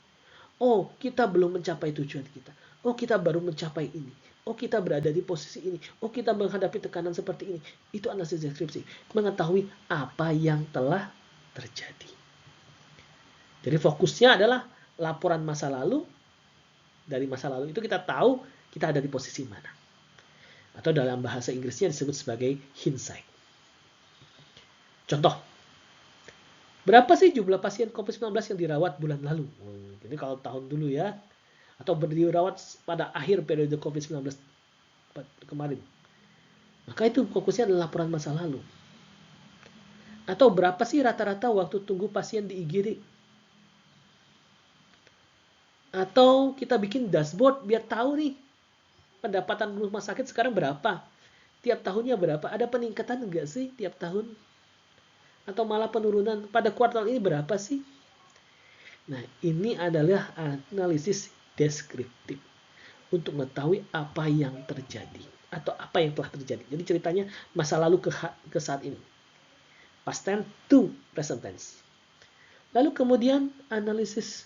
[SPEAKER 1] Oh, kita belum mencapai tujuan kita. Oh, kita baru mencapai ini. Oh, kita berada di posisi ini. Oh, kita menghadapi tekanan seperti ini. Itu analisis deskripsi. Mengetahui apa yang telah terjadi. Jadi fokusnya adalah laporan masa lalu. Dari masa lalu itu kita tahu kita ada di posisi mana. Atau dalam bahasa Inggrisnya disebut sebagai hindsight. Contoh. Berapa sih jumlah pasien COVID-19 yang dirawat bulan lalu? Ini kalau tahun dulu ya. Atau dirawat pada akhir periode COVID-19 kemarin. Maka itu fokusnya adalah laporan masa lalu. Atau berapa sih rata-rata waktu tunggu pasien di IGD? Atau kita bikin dashboard biar tahu nih pendapatan rumah sakit sekarang berapa? Tiap tahunnya berapa? Ada peningkatan enggak sih tiap tahun? Atau malah penurunan? Pada kuartal ini berapa sih? Nah, ini adalah analisis deskriptif untuk mengetahui apa yang terjadi atau apa yang telah terjadi. Jadi ceritanya masa lalu ke saat ini. Past tense to present tense. Lalu kemudian analisis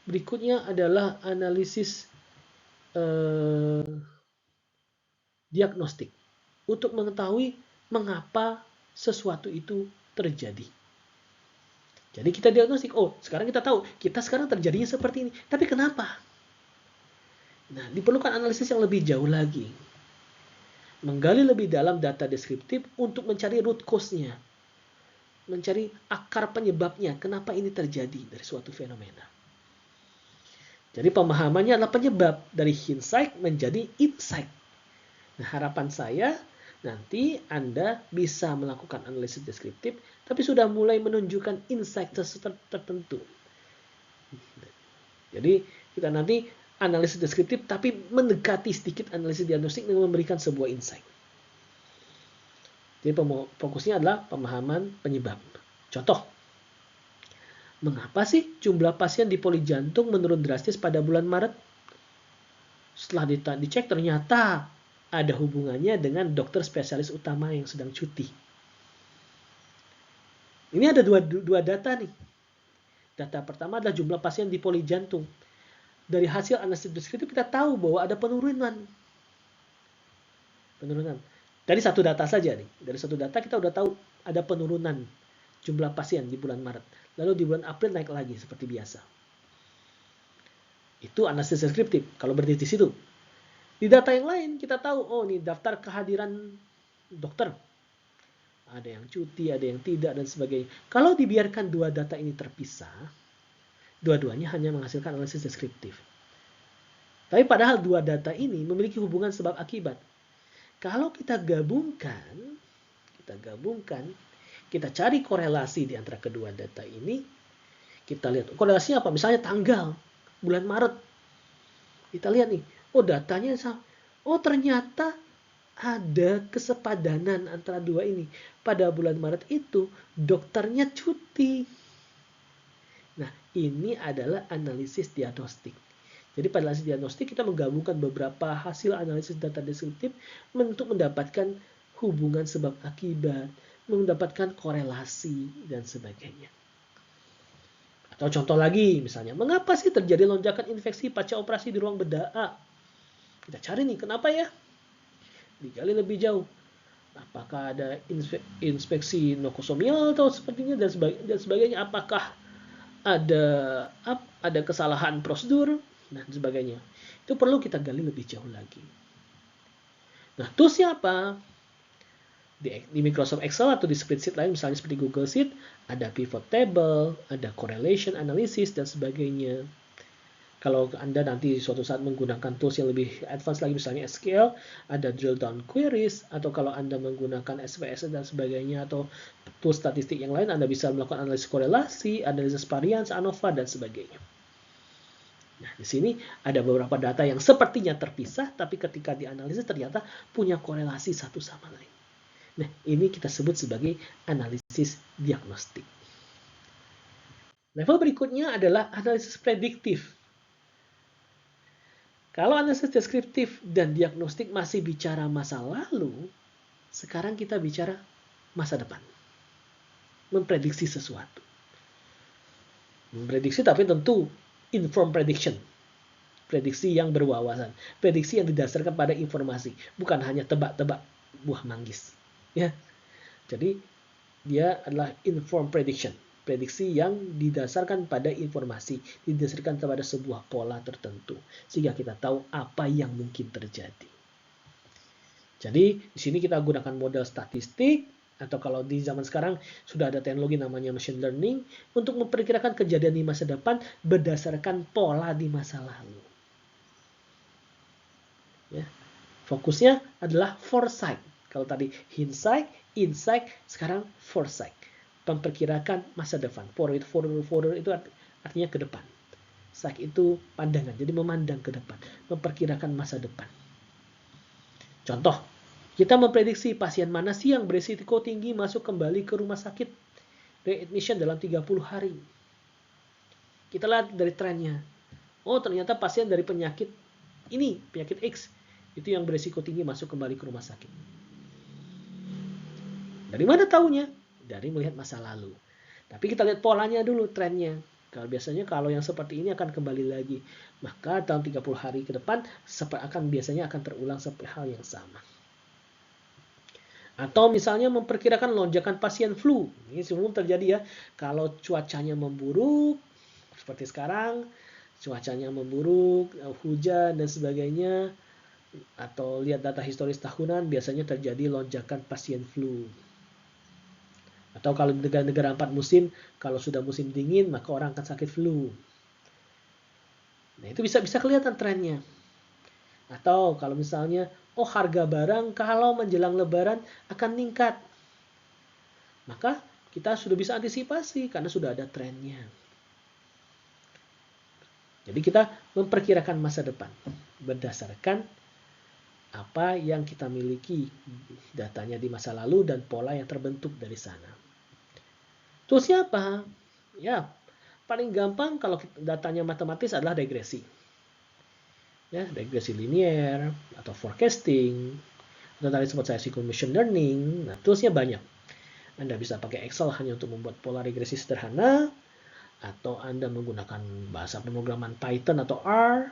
[SPEAKER 1] berikutnya adalah analisis diagnostik untuk mengetahui mengapa sesuatu itu terjadi. Jadi kita diagnostik, oh sekarang kita tahu, kita sekarang terjadinya seperti ini. Tapi kenapa? Nah, diperlukan analisis yang lebih jauh lagi. Menggali lebih dalam data deskriptif untuk mencari root cause-nya. Mencari akar penyebabnya, kenapa ini terjadi dari suatu fenomena. Jadi pemahamannya adalah penyebab dari hindsight menjadi insight. Nah, harapan saya nanti Anda bisa melakukan analisis deskriptif, tapi sudah mulai menunjukkan insight tertentu. Jadi kita nanti analisis deskriptif, tapi mendekati sedikit analisis diagnostik dengan memberikan sebuah insight. Jadi fokusnya adalah pemahaman penyebab. Contoh, mengapa sih jumlah pasien di poli jantung menurun drastis pada bulan Maret? Setelah dicek ternyata ada hubungannya dengan dokter spesialis utama yang sedang cuti. Ini ada dua data nih. Data pertama adalah jumlah pasien di poli jantung. Dari hasil analisis deskriptif kita tahu bahwa ada penurunan. Dari satu data saja nih. Dari satu data kita udah tahu ada penurunan jumlah pasien di bulan Maret. Lalu di bulan April naik lagi seperti biasa. Itu analisis deskriptif kalau berdiri di situ. Di data yang lain kita tahu, oh ini daftar kehadiran dokter. Ada yang cuti, ada yang tidak, dan sebagainya. Kalau dibiarkan dua data ini terpisah, dua-duanya hanya menghasilkan analisis deskriptif. Tapi padahal dua data ini memiliki hubungan sebab akibat. Kalau kita gabungkan, kita cari korelasi di antara kedua data ini, kita lihat korelasinya apa? Misalnya tanggal, bulan Maret. Kita lihat nih, oh datanya sama. Oh ternyata ada kesepadanan antara dua ini. Pada bulan Maret itu dokternya cuti. Nah ini adalah analisis diagnostik. Jadi pada analisis diagnostik kita menggabungkan beberapa hasil analisis data deskriptif untuk mendapatkan hubungan sebab akibat, mendapatkan korelasi dan sebagainya. Atau contoh lagi misalnya, mengapa sih terjadi lonjakan infeksi pasca operasi di ruang bedah A? Kita cari nih, kenapa ya? Digali lebih jauh. Apakah ada inspeksi nosokomial atau sepertinya dan sebagainya? Apakah ada kesalahan prosedur dan sebagainya? Itu perlu kita gali lebih jauh lagi. Nah, toolsnya apa? Di Microsoft Excel atau di spreadsheet lain misalnya seperti Google Sheet, ada pivot table, ada correlation analysis, dan sebagainya. Kalau Anda nanti suatu saat menggunakan tools yang lebih advance lagi, misalnya SQL, ada drill down queries, atau kalau Anda menggunakan SPSS dan sebagainya, atau tools statistik yang lain, Anda bisa melakukan analisis korelasi, analisis variance, ANOVA, dan sebagainya. Nah, di sini ada beberapa data yang sepertinya terpisah, tapi ketika dianalisis ternyata punya korelasi satu sama lain. Nah, ini kita sebut sebagai analisis diagnostik. Level berikutnya adalah analisis prediktif. Kalau analisis deskriptif dan diagnostik masih bicara masa lalu, sekarang kita bicara masa depan. Memprediksi sesuatu. Memprediksi tapi tentu informed prediction. Prediksi yang berwawasan. Prediksi yang didasarkan pada informasi. Bukan hanya tebak-tebak buah manggis. Ya. Jadi dia adalah informed prediction. Prediksi yang didasarkan pada informasi, didasarkan pada sebuah pola tertentu, sehingga kita tahu apa yang mungkin terjadi. Jadi di sini kita gunakan model statistik, atau kalau di zaman sekarang sudah ada teknologi namanya machine learning untuk memperkirakan kejadian di masa depan berdasarkan pola di masa lalu. Ya. Fokusnya adalah foresight. Kalau tadi hindsight, insight, sekarang foresight. Memperkirakan masa depan. Forward itu artinya ke depan. Sight itu pandangan, jadi memandang ke depan, memperkirakan masa depan. Contoh, kita memprediksi pasien mana sih yang berisiko tinggi masuk kembali ke rumah sakit readmission dalam 30 hari. Kita lihat dari trennya. Oh, ternyata pasien dari penyakit ini, penyakit X, itu yang berisiko tinggi masuk kembali ke rumah sakit. Dari mana taunya? Dari melihat masa lalu. Tapi kita lihat polanya dulu, trennya. Kalau biasanya kalau yang seperti ini akan kembali lagi. Maka dalam 30 hari ke depan biasanya akan terulang seperti hal yang sama. Atau misalnya memperkirakan lonjakan pasien flu. Ini umum terjadi ya. Kalau cuacanya memburuk, seperti sekarang, cuacanya memburuk, hujan dan sebagainya, atau lihat data historis tahunan, biasanya terjadi lonjakan pasien flu. Atau kalau di negara-negara 4 musim, kalau sudah musim dingin, maka orang akan sakit flu. Nah, itu bisa kelihatan trennya. Atau kalau misalnya, harga barang kalau menjelang lebaran akan meningkat. Maka kita sudah bisa antisipasi karena sudah ada trennya. Jadi kita memperkirakan masa depan berdasarkan apa yang kita miliki datanya di masa lalu dan pola yang terbentuk dari sana. Toolsnya apa? Ya, paling gampang kalau datanya matematis adalah regresi. Ya, regresi linear atau forecasting, atau tadi sempat saya singgung machine learning. Nah, toolsnya banyak. Anda bisa pakai Excel hanya untuk membuat pola regresi sederhana, atau Anda menggunakan bahasa pemrograman Python atau R,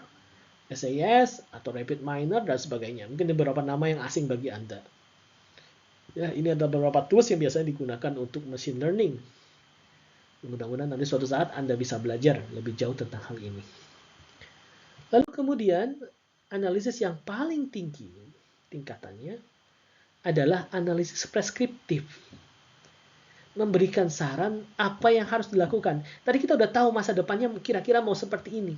[SPEAKER 1] SAS, atau RapidMiner, dan sebagainya. Mungkin beberapa nama yang asing bagi Anda. Ya, ini ada beberapa tools yang biasanya digunakan untuk machine learning. Mudah-mudahan nanti suatu saat Anda bisa belajar lebih jauh tentang hal ini. Lalu kemudian, analisis yang paling tinggi tingkatannya adalah analisis preskriptif. Memberikan saran apa yang harus dilakukan. Tadi kita udah tahu masa depannya kira-kira mau seperti ini.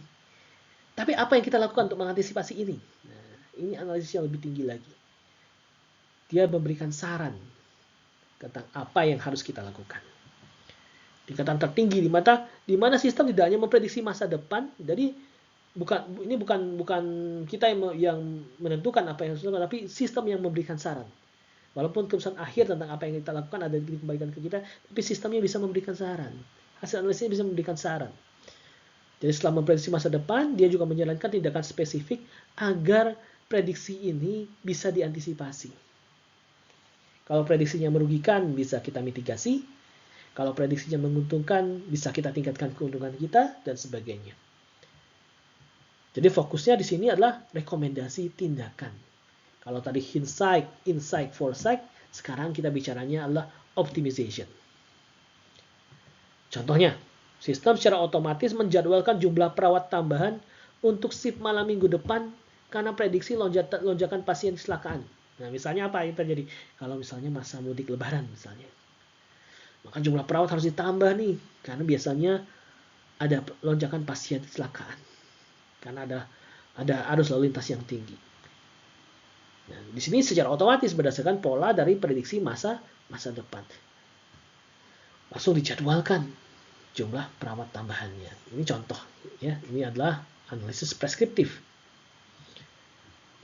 [SPEAKER 1] Tapi apa yang kita lakukan untuk mengantisipasi ini? Nah, ini analisis yang lebih tinggi lagi. Dia memberikan saran tentang apa yang harus kita lakukan. Tingkatan tertinggi di mana sistem tidak hanya memprediksi masa depan, jadi bukan kita yang menentukan apa yang harus dilakukan, tapi sistem yang memberikan saran. Walaupun keputusan akhir tentang apa yang kita lakukan ada dikembalikan ke kita, tapi sistemnya bisa memberikan saran. Hasil analisisnya bisa memberikan saran. Jadi setelah memprediksi masa depan, dia juga menjalankan tindakan spesifik agar prediksi ini bisa diantisipasi. Kalau prediksinya merugikan, bisa kita mitigasi. Kalau prediksinya menguntungkan, bisa kita tingkatkan keuntungan kita, dan sebagainya. Jadi fokusnya di sini adalah rekomendasi tindakan. Kalau tadi hindsight, insight, foresight, sekarang kita bicaranya adalah optimization. Contohnya, sistem secara otomatis menjadwalkan jumlah perawat tambahan untuk shift malam minggu depan karena prediksi lonjakan pasien kecelakaan. Nah, misalnya apa yang terjadi? Kalau misalnya masa mudik lebaran misalnya. Maka jumlah perawat harus ditambah nih, karena biasanya ada lonjakan pasien kecelakaan. Karena ada arus lalu lintas yang tinggi. Nah, di sini secara otomatis berdasarkan pola dari prediksi masa depan. Langsung dijadwalkan jumlah perawat tambahannya. Ini contoh ya, ini adalah analisis preskriptif.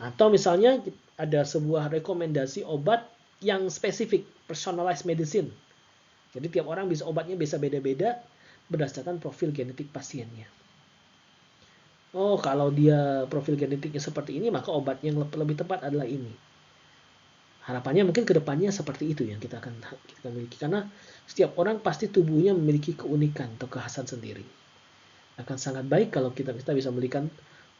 [SPEAKER 1] Atau misalnya ada sebuah rekomendasi obat yang spesifik, personalized medicine. Jadi tiap orang bisa obatnya bisa beda-beda berdasarkan profil genetik pasiennya. Oh, kalau dia profil genetiknya seperti ini, maka obat yang lebih tepat adalah ini. Harapannya mungkin kedepannya seperti itu yang kita akan miliki. Karena setiap orang pasti tubuhnya memiliki keunikan atau kekhasan sendiri. Akan sangat baik kalau kita bisa memberikan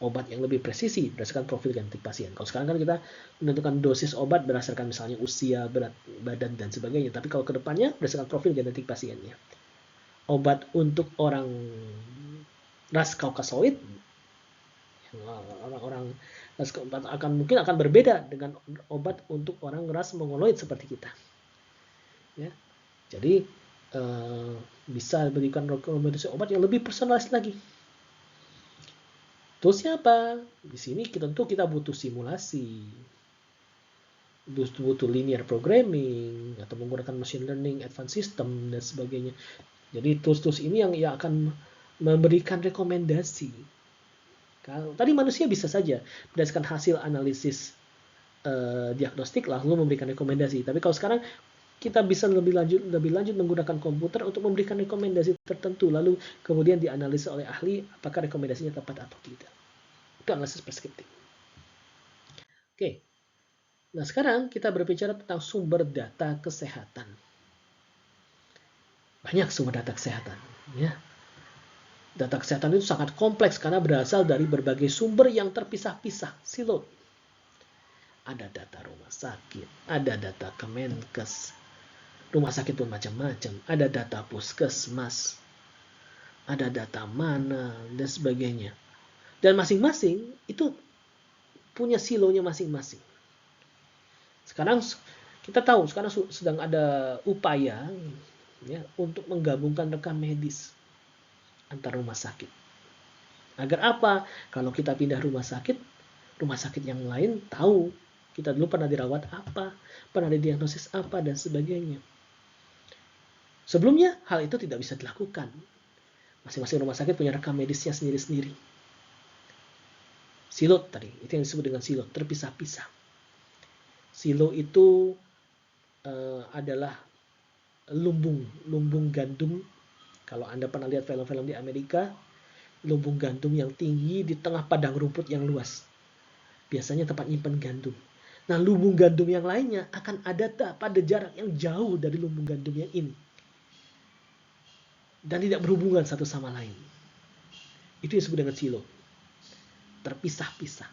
[SPEAKER 1] obat yang lebih presisi berdasarkan profil genetik pasien. Kalau sekarang kan kita menentukan dosis obat berdasarkan misalnya usia, berat badan, dan sebagainya. Tapi kalau kedepannya berdasarkan profil genetik pasiennya. Obat untuk orang ras Kaukasoid, orang-orang ras keempat mungkin akan berbeda dengan obat untuk orang ras Mongoloid seperti kita. Ya, jadi bisa diberikan rekomendasi obat yang lebih personalis lagi. Toolsnya apa? Di sini tentu kita butuh simulasi, butuh linear programming, atau menggunakan machine learning, advanced system, dan sebagainya. Jadi tools-tools ini yang akan memberikan rekomendasi. Kalau tadi manusia bisa saja berdasarkan hasil analisis diagnostik lalu memberikan rekomendasi. Tapi kalau sekarang kita bisa lebih lanjut menggunakan komputer untuk memberikan rekomendasi tertentu, lalu kemudian dianalisa oleh ahli apakah rekomendasinya tepat atau tidak. Itu analisis preskriptif. Oke. Nah, sekarang kita berbicara tentang sumber data kesehatan. Banyak sumber data kesehatan, ya. Data kesehatan itu sangat kompleks karena berasal dari berbagai sumber yang terpisah-pisah, siloed. Ada data rumah sakit, ada data Kemenkes, rumah sakit pun macam-macam, ada data puskesmas, ada data mana, dan sebagainya. Dan masing-masing itu punya silonya masing-masing. Sekarang kita tahu, sekarang sedang ada upaya ya, untuk menggabungkan rekam medis antar rumah sakit. Agar apa? Kalau kita pindah rumah sakit yang lain tahu kita dulu pernah dirawat apa, pernah didiagnosis apa, dan sebagainya. Sebelumnya hal itu tidak bisa dilakukan. Masing-masing rumah sakit punya rekam medisnya sendiri-sendiri. Silo tadi, itu yang disebut dengan silo, terpisah-pisah. Silo itu adalah lumbung gandum. Kalau Anda pernah lihat film-film di Amerika, lumbung gandum yang tinggi di tengah padang rumput yang luas. Biasanya tempat nyimpan gandum. Nah, lumbung gandum yang lainnya akan ada pada jarak yang jauh dari lumbung gandum yang ini. Dan tidak berhubungan satu sama lain. Itu yang disebut dengan silo. Terpisah-pisah.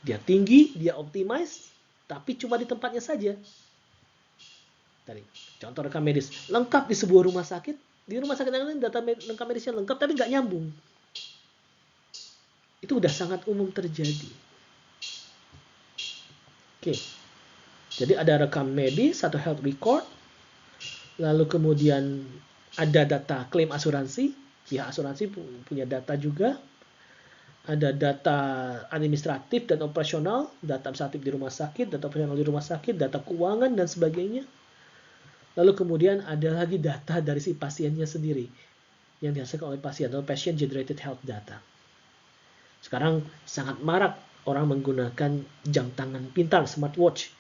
[SPEAKER 1] Dia tinggi, dia optimize, tapi cuma di tempatnya saja. Tadi, contoh rekam medis. Lengkap di sebuah rumah sakit. Di rumah sakit yang lain data rekam medisnya lengkap, tapi nggak nyambung. Itu udah sangat umum terjadi. Oke. Jadi ada rekam medis atau health record. Lalu kemudian ada data klaim asuransi. Pihak asuransi punya data juga. Ada data administratif dan operasional, data administratif di rumah sakit, data operasional di rumah sakit, data keuangan, dan sebagainya. Lalu kemudian ada lagi data dari si pasiennya sendiri yang dihasilkan oleh pasien atau patient generated health data. Sekarang sangat marak orang menggunakan jam tangan pintar, smartwatch,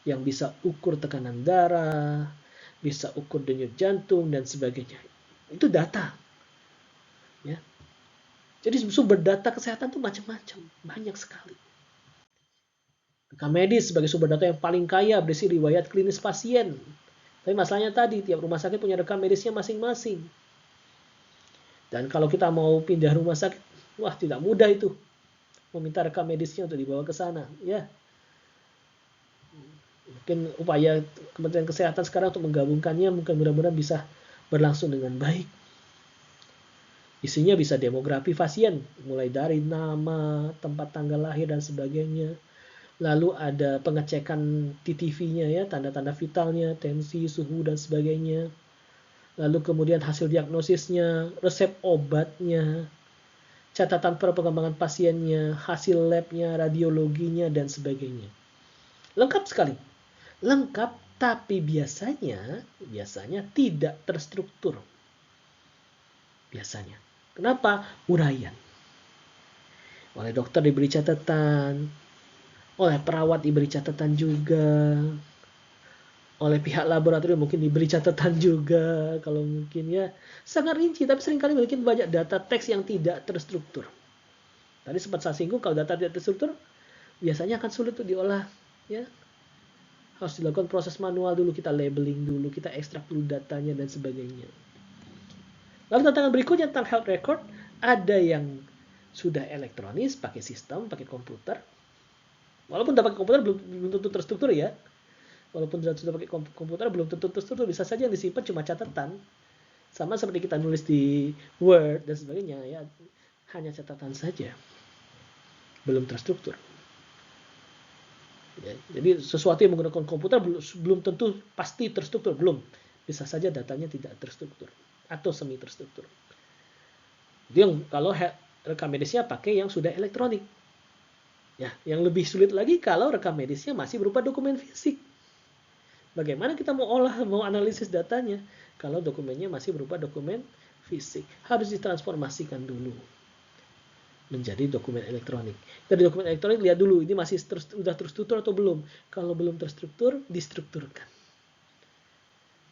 [SPEAKER 1] yang bisa ukur tekanan darah, bisa ukur denyut jantung, dan sebagainya. Itu data. Ya. Jadi sumber data kesehatan itu macam-macam, banyak sekali. Rekam medis sebagai sumber data yang paling kaya berisi riwayat klinis pasien. Tapi masalahnya tadi, tiap rumah sakit punya rekam medisnya masing-masing. Dan kalau kita mau pindah rumah sakit, wah tidak mudah itu. Meminta rekam medisnya untuk dibawa ke sana. Ya. Mungkin upaya Kementerian Kesehatan sekarang untuk menggabungkannya mungkin mudah-mudahan bisa berlangsung dengan baik. Isinya bisa demografi pasien, mulai dari nama, tempat tanggal lahir, dan sebagainya. Lalu ada pengecekan TTV-nya ya, tanda-tanda vitalnya, tensi, suhu, dan sebagainya. Lalu kemudian hasil diagnosisnya, resep obatnya, catatan perkembangan pasiennya, hasil labnya, radiologinya, dan sebagainya. Lengkap sekali. Lengkap, tapi biasanya tidak terstruktur. Biasanya. Kenapa? Uraian. Oleh dokter diberi catatan, oleh perawat diberi catatan juga, oleh pihak laboratorium mungkin diberi catatan juga, kalau mungkin ya sangat rinci, tapi seringkali mungkin banyak data teks yang tidak terstruktur. Tadi sempat saya singgung, kalau data tidak terstruktur biasanya akan sulit untuk diolah, ya. Harus dilakukan proses manual dulu, kita labeling dulu, kita ekstrak dulu datanya dan sebagainya. Lalu tantangan berikutnya tentang health record, ada yang sudah elektronis pakai sistem, pakai komputer. Walaupun dapat komputer belum tentu terstruktur ya. Walaupun sudah pakai komputer belum tentu terstruktur, bisa saja yang disimpan cuma catatan. Sama seperti kita nulis di Word dan sebagainya ya, hanya catatan saja. Belum terstruktur. Ya, jadi sesuatu yang menggunakan komputer belum tentu pasti terstruktur, belum. Bisa saja datanya tidak terstruktur atau semi terstruktur. Jadi yang kalau rekam medisnya pakai yang sudah elektronik. Ya, yang lebih sulit lagi kalau rekam medisnya masih berupa dokumen fisik. Bagaimana kita mau olah, mau analisis datanya kalau dokumennya masih berupa dokumen fisik? Harus ditransformasikan dulu menjadi dokumen elektronik. Dari dokumen elektronik lihat dulu ini masih sudah terstruktur atau belum. Kalau belum terstruktur, distrukturkan.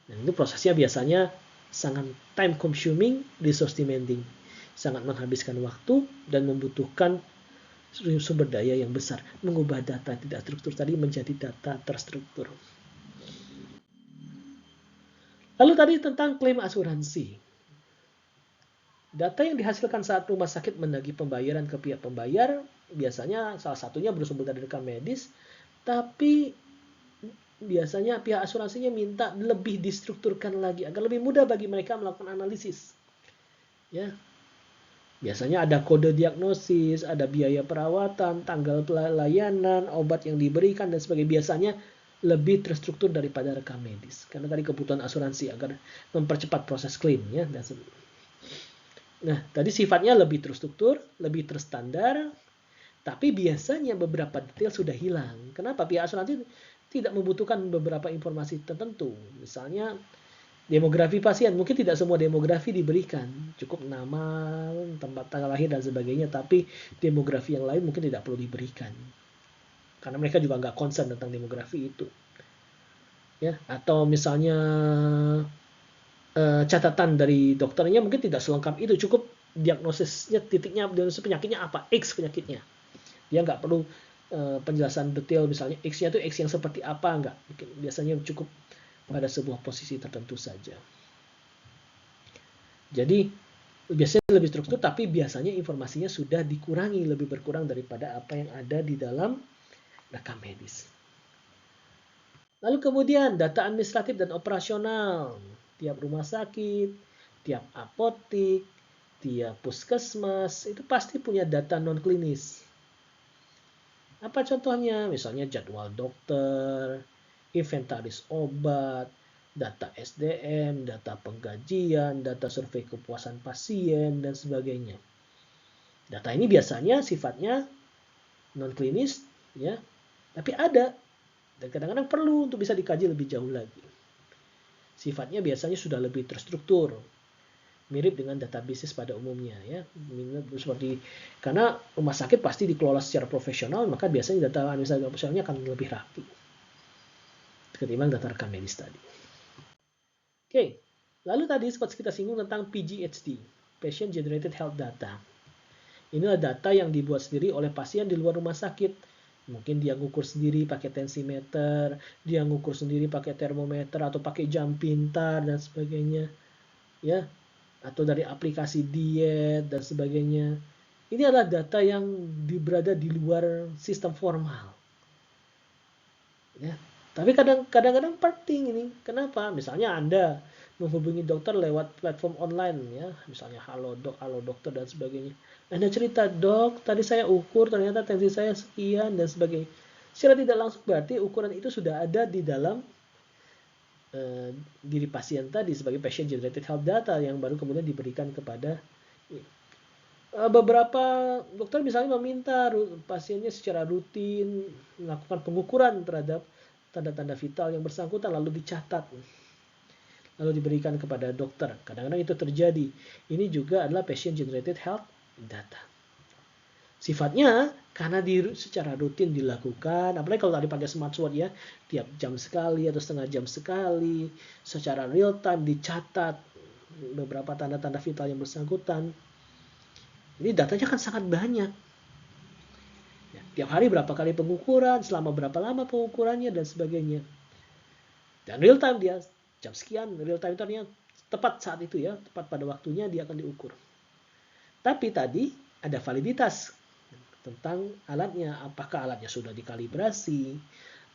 [SPEAKER 1] Dan itu prosesnya biasanya sangat time consuming, resource demanding, sangat menghabiskan waktu dan membutuhkan sumber daya yang besar. Mengubah data tidak terstruktur tadi menjadi data terstruktur. Lalu tadi tentang klaim asuransi. Data yang dihasilkan saat rumah sakit menagih pembayaran ke pihak pembayar, biasanya salah satunya bersumber dari rekam medis, tapi biasanya pihak asuransinya minta lebih distrukturkan lagi, agar lebih mudah bagi mereka melakukan analisis. Ya, biasanya ada kode diagnosis, ada biaya perawatan, tanggal pelayanan, obat yang diberikan, dan sebagainya. Biasanya lebih terstruktur daripada rekam medis. Karena tadi kebutuhan asuransi agar mempercepat proses klaim. Ya. Nah, tadi sifatnya lebih terstruktur, lebih terstandar, tapi biasanya beberapa detail sudah hilang. Kenapa? Pihak asuransi tidak membutuhkan beberapa informasi tertentu. Misalnya, demografi pasien. Mungkin tidak semua demografi diberikan. Cukup nama, tempat tanggal lahir, dan sebagainya. Tapi demografi yang lain mungkin tidak perlu diberikan. Karena mereka juga nggak concern tentang demografi itu. Ya, atau misalnya catatan dari dokternya mungkin tidak selengkap itu. Cukup diagnosisnya, titiknya, diagnosis penyakitnya apa, X penyakitnya. Dia nggak perlu penjelasan detail, misalnya X-nya itu X yang seperti apa, nggak. Biasanya cukup pada sebuah posisi tertentu saja. Jadi biasanya lebih struktur, tapi biasanya informasinya sudah dikurangi, lebih berkurang daripada apa yang ada di dalam rekam medis. Lalu kemudian data administratif dan operasional. Tiap rumah sakit, tiap apotek, tiap puskesmas, itu pasti punya data non-klinis. Apa contohnya? Misalnya jadwal dokter, inventaris obat, data SDM, data penggajian, data survei kepuasan pasien, dan sebagainya. Data ini biasanya sifatnya non-klinis, ya, tapi ada, dan kadang-kadang perlu untuk bisa dikaji lebih jauh lagi. Sifatnya biasanya sudah lebih terstruktur, mirip dengan data bisnis pada umumnya, ya, seperti karena rumah sakit pasti dikelola secara profesional, maka biasanya data administratif operasionalnya akan lebih rapi ketimbang data rekam medis tadi. Oke, lalu tadi sempat kita singgung tentang PGHD, Patient Generated Health Data. Inilah data yang dibuat sendiri oleh pasien di luar rumah sakit. Mungkin dia ngukur sendiri pakai tensimeter, dia ngukur sendiri pakai termometer atau pakai jam pintar dan sebagainya. Ya, atau dari aplikasi diet dan sebagainya. Ini adalah data yang berada di luar sistem formal. Ya, tapi kadang-kadang penting ini. Kenapa? Misalnya Anda menghubungi dokter lewat platform online, ya, misalnya Halodoc, Halo Dokter dan sebagainya. Anda cerita, dok, tadi saya ukur ternyata tensi saya sekian dan sebagainya. Secara tidak langsung berarti ukuran itu sudah ada di dalam diri pasien tadi sebagai patient generated health data yang baru kemudian diberikan kepada beberapa dokter misalnya meminta pasiennya secara rutin melakukan pengukuran terhadap tanda-tanda vital yang bersangkutan lalu dicatat lalu diberikan kepada dokter. Kadang-kadang itu terjadi. Ini juga adalah patient generated health data. Sifatnya karena secara rutin dilakukan, apalagi kalau tadi pakai smartwatch ya, tiap jam sekali atau setengah jam sekali, secara real time dicatat beberapa tanda-tanda vital yang bersangkutan. Ini datanya kan sangat banyak. Ya, tiap hari berapa kali pengukuran, selama berapa lama pengukurannya dan sebagainya. Dan real time dia jam sekian, real time itu artinya tepat saat itu ya, tepat pada waktunya dia akan diukur. Tapi tadi ada validitas tentang alatnya, apakah alatnya sudah dikalibrasi,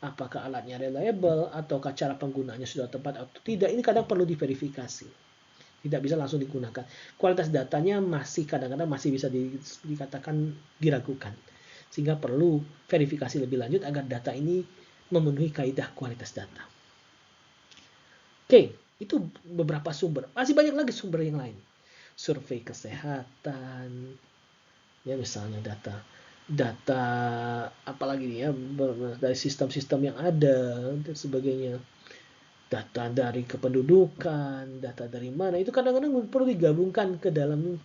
[SPEAKER 1] apakah alatnya reliable, ataukah cara penggunaannya sudah tepat atau tidak. Ini kadang perlu diverifikasi. Tidak bisa langsung digunakan. Kualitas datanya masih kadang-kadang masih bisa dikatakan diragukan. Sehingga perlu verifikasi lebih lanjut agar data ini memenuhi kaidah kualitas data. Oke, itu beberapa sumber. Masih banyak lagi sumber yang lain. Survei kesehatan, ya misalnya data apalagi nih ya dari sistem-sistem yang ada dan sebagainya, data dari kependudukan, data dari mana, itu kadang-kadang perlu digabungkan ke dalam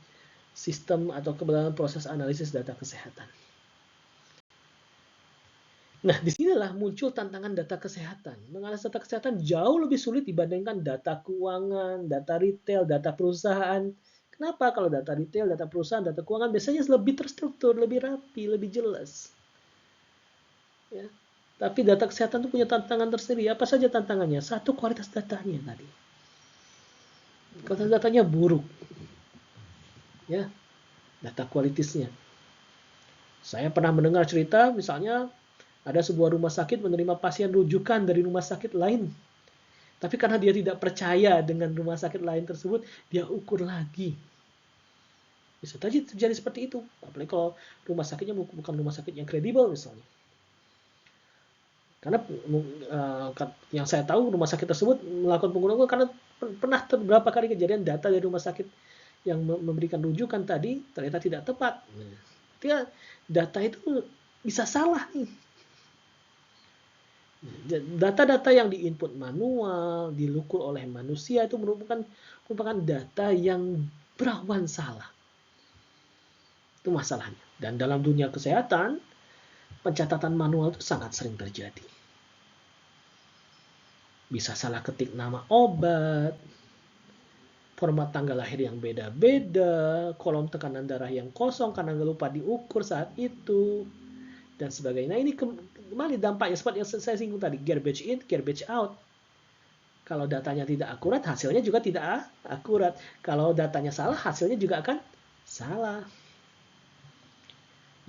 [SPEAKER 1] sistem atau ke dalam proses analisis data kesehatan. Nah, disinilah muncul tantangan data kesehatan. Menganalisis data kesehatan jauh lebih sulit dibandingkan data keuangan, data retail, data perusahaan. Kenapa? Kalau data retail, data perusahaan, data keuangan biasanya lebih terstruktur, lebih rapi, lebih jelas. Ya. Tapi data kesehatan itu punya tantangan tersendiri. Apa saja tantangannya? Satu, kualitas datanya tadi. Kualitas datanya buruk. Ya, data kualitasnya. Saya pernah mendengar cerita, misalnya ada sebuah rumah sakit menerima pasien rujukan dari rumah sakit lain. Tapi karena dia tidak percaya dengan rumah sakit lain tersebut, dia ukur lagi. Bisa terjadi seperti itu. Apalagi kalau rumah sakitnya bukan rumah sakit yang kredibel misalnya. Karena yang saya tahu rumah sakit tersebut melakukan pengukuran karena pernah beberapa kali kejadian data dari rumah sakit yang memberikan rujukan tadi ternyata tidak tepat. Nah, data itu bisa salah nih. Data-data yang diinput manual, dilukur oleh manusia itu merupakan data yang berawan salah. Itu masalahnya. Dan dalam dunia kesehatan, pencatatan manual itu sangat sering terjadi. Bisa salah ketik nama obat, format tanggal lahir yang beda-beda, kolom tekanan darah yang kosong karena nggak lupa diukur saat itu, dan sebagainya. Nah, ini kembali dampaknya seperti yang saya singgung tadi, garbage in, garbage out. Kalau datanya tidak akurat, hasilnya juga tidak akurat. Kalau datanya salah, hasilnya juga akan salah.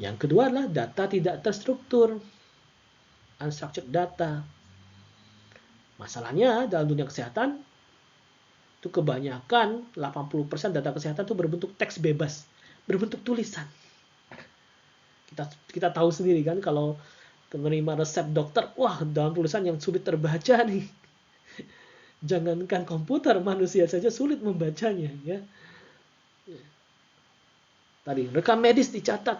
[SPEAKER 1] Yang kedua adalah data tidak terstruktur, unstructured data. Masalahnya dalam dunia kesehatan, itu kebanyakan 80% data kesehatan itu berbentuk teks bebas, berbentuk tulisan. Kita tahu sendiri kan kalau menerima resep dokter, wah dalam tulisan yang sulit terbaca nih. Jangankan komputer, manusia saja sulit membacanya ya. Tadi rekam medis dicatat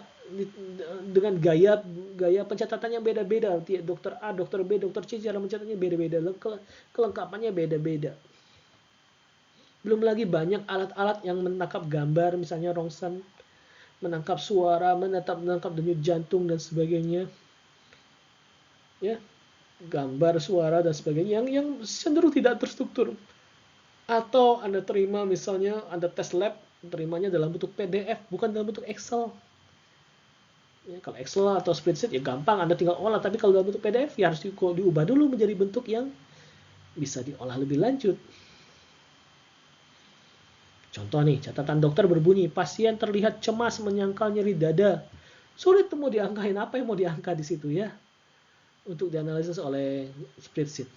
[SPEAKER 1] dengan gaya pencatatannya beda-beda. Dokter A, dokter B, dokter C cara mencatatnya beda-beda. Kelengkapannya beda-beda. Belum lagi banyak alat-alat yang menangkap gambar, misalnya rongsen, menangkap suara, menangkap denyut jantung dan sebagainya. Ya, gambar, suara dan sebagainya yang cenderung tidak terstruktur. Atau Anda terima misalnya Anda tes lab, terimanya dalam bentuk PDF, bukan dalam bentuk Excel. Ya, kalau Excel atau spreadsheet ya gampang, Anda tinggal olah. Tapi kalau dalam bentuk PDF ya harus diubah dulu menjadi bentuk yang bisa diolah lebih lanjut. Contoh nih, catatan dokter berbunyi, pasien terlihat cemas menyangkal nyeri dada. Sulit tuh mau diangkain, apa yang mau diangkat di situ ya? Untuk dianalisis oleh spreadsheet.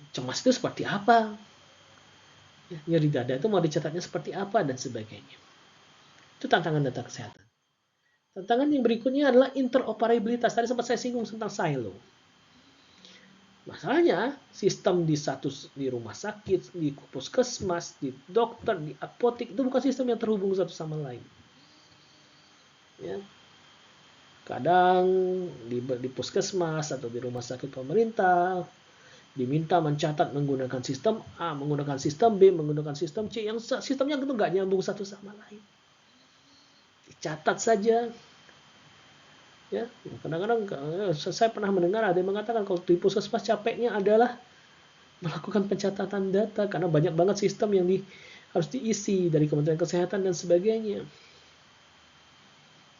[SPEAKER 1] Cemas itu seperti apa? Nyeri dada itu mau dicatatnya seperti apa dan sebagainya. Itu tantangan data kesehatan. Tantangan yang berikutnya adalah interoperabilitas. Tadi sempat saya singgung tentang silo. Masalahnya, sistem di rumah sakit, di puskesmas, di dokter, di apotek itu bukan sistem yang terhubung satu sama lain. Ya. Kadang di puskesmas atau di rumah sakit pemerintah diminta mencatat menggunakan sistem A, menggunakan sistem B, menggunakan sistem C, yang sistemnya itu nggak nyambung satu sama lain. Dicatat saja. Ya, kadang-kadang saya pernah mendengar ada yang mengatakan kalau di puskesmas capeknya adalah melakukan pencatatan data karena banyak banget sistem yang harus diisi dari Kementerian Kesehatan dan sebagainya.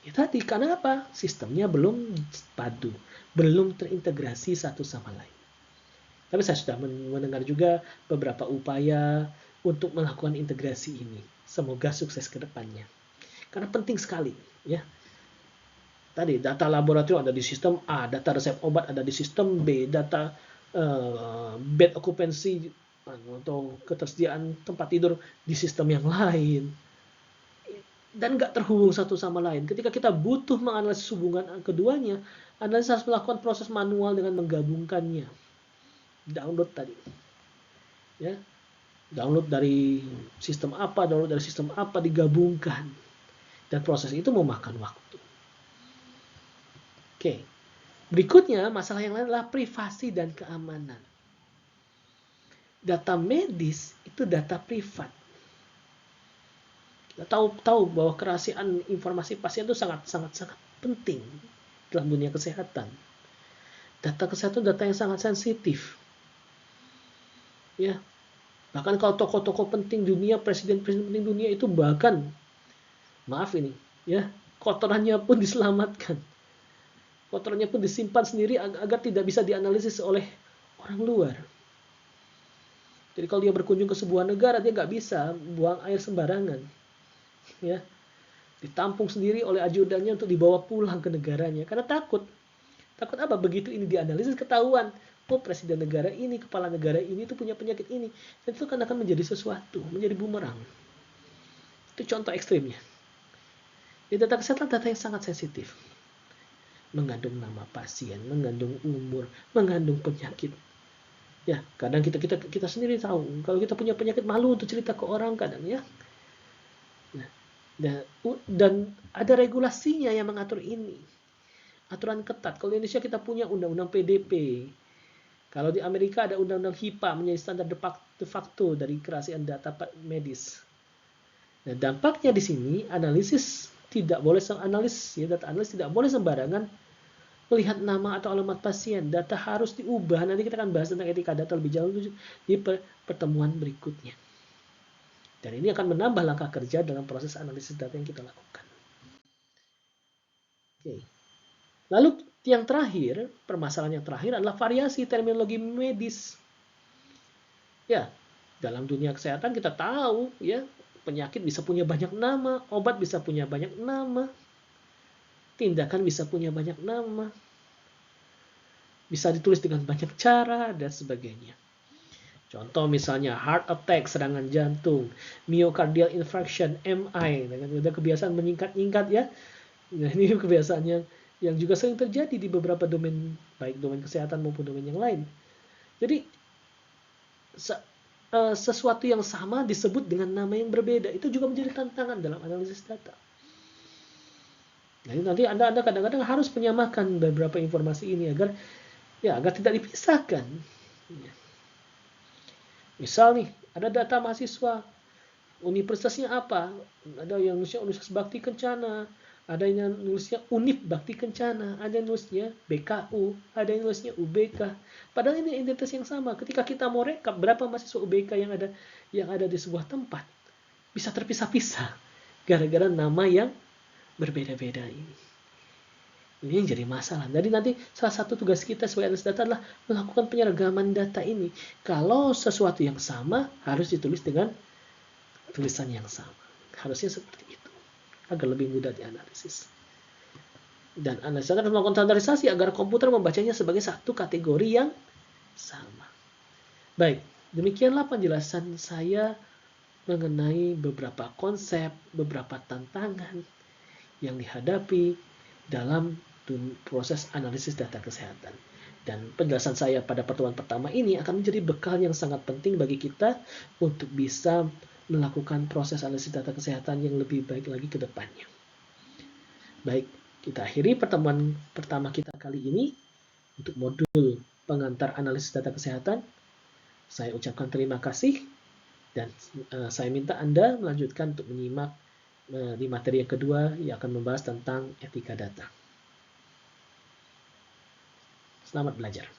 [SPEAKER 1] Ya tadi, karena apa? Sistemnya belum padu, belum terintegrasi satu sama lain. Tapi saya sudah mendengar juga beberapa upaya untuk melakukan integrasi ini. Semoga sukses ke depannya. Karena penting sekali, ya. Tadi data laboratorium ada di sistem A, data resep obat ada di sistem B, data bed occupancy atau ketersediaan tempat tidur di sistem yang lain. Dan nggak terhubung satu sama lain. Ketika kita butuh menganalisis hubungan keduanya, analisis harus melakukan proses manual dengan menggabungkannya. Download tadi. Ya, download dari sistem apa digabungkan. Dan proses itu memakan waktu. Oke. Berikutnya, masalah yang lain adalah privasi dan keamanan. Data medis itu data privat. Kita tahu bahwa kerahasiaan informasi pasien itu sangat penting dalam dunia kesehatan. Data kesehatan data yang sangat sensitif. Ya. Bahkan kalau tokoh-tokoh penting dunia, presiden-presiden penting dunia itu bahkan maaf ini, ya, kotorannya pun diselamatkan. Kotorannya pun disimpan sendiri agar tidak bisa dianalisis oleh orang luar. Jadi kalau dia berkunjung ke sebuah negara, dia nggak bisa buang air sembarangan. Ya, ditampung sendiri oleh ajudannya untuk dibawa pulang ke negaranya. Karena takut. Takut apa? Begitu ini dianalisis ketahuan. Oh, presiden negara ini, kepala negara ini itu punya penyakit ini. Dan itu akan menjadi sesuatu, menjadi bumerang. Itu contoh ekstrimnya. Di data kesehatan, data yang sangat sensitif. Mengandung nama pasien, mengandung umur, mengandung penyakit. Ya, kadang kita sendiri tahu kalau kita punya penyakit, malu untuk cerita ke orang kadang, ya. Nah, dan ada regulasinya yang mengatur ini. Aturan ketat. Kalau di Indonesia kita punya undang-undang PDP. Kalau di Amerika ada undang-undang HIPAA menjadi standar de facto dari kerahasiaan data medis. Nah, dampaknya di sini analisis tidak boleh data analis tidak boleh sembarangan melihat nama atau alamat pasien. Data harus diubah. Nanti kita akan bahas tentang etika data lebih jauh di pertemuan berikutnya. Dan ini akan menambah langkah kerja dalam proses analisis data yang kita lakukan. Oke. Lalu yang terakhir, permasalahan yang terakhir adalah variasi terminologi medis. Ya, dalam dunia kesehatan kita tahu ya, penyakit bisa punya banyak nama, obat bisa punya banyak nama, tindakan bisa punya banyak nama, bisa ditulis dengan banyak cara, dan sebagainya. Contoh misalnya heart attack, serangan jantung, myocardial infarction, MI, dengan kebiasaan menyingkat-nyingkat ya. Nah, ini kebiasaan yang juga sering terjadi di beberapa domain, baik domain kesehatan maupun domain yang lain. Jadi sesuatu yang sama disebut dengan nama yang berbeda, itu juga menjadi tantangan dalam analisis data. Jadi nanti Anda kadang-kadang harus menyamakan beberapa informasi ini agar tidak dipisahkan. Misal nih, ada data mahasiswa, universitasnya apa? Ada yang nulisnya Universitas Bakti Kencana, ada yang nulisnya Unif Bakti Kencana, ada yang nulisnya BKU, ada yang nulisnya UBK. Padahal ini identitas yang sama. Ketika kita mau rekap berapa mahasiswa UBK yang ada di sebuah tempat, bisa terpisah-pisah gara-gara nama yang berbeda-beda ini. Ini yang jadi masalah. Jadi nanti salah satu tugas kita sebagai analis data adalah melakukan penyeragaman data ini. Kalau sesuatu yang sama harus ditulis dengan tulisan yang sama. Harusnya seperti itu. Agar lebih mudah dianalisis. Dan analis data harus melakukan standarisasi agar komputer membacanya sebagai satu kategori yang sama. Baik, demikianlah penjelasan saya mengenai beberapa konsep, beberapa tantangan yang dihadapi dalam proses analisis data kesehatan. Dan penjelasan saya pada pertemuan pertama ini akan menjadi bekal yang sangat penting bagi kita untuk bisa melakukan proses analisis data kesehatan yang lebih baik lagi ke depannya. Baik, kita akhiri pertemuan pertama kita kali ini untuk modul pengantar analisis data kesehatan. Saya ucapkan terima kasih dan saya minta Anda melanjutkan untuk menyimak di materi yang kedua yang akan membahas tentang etika data. Selamat belajar.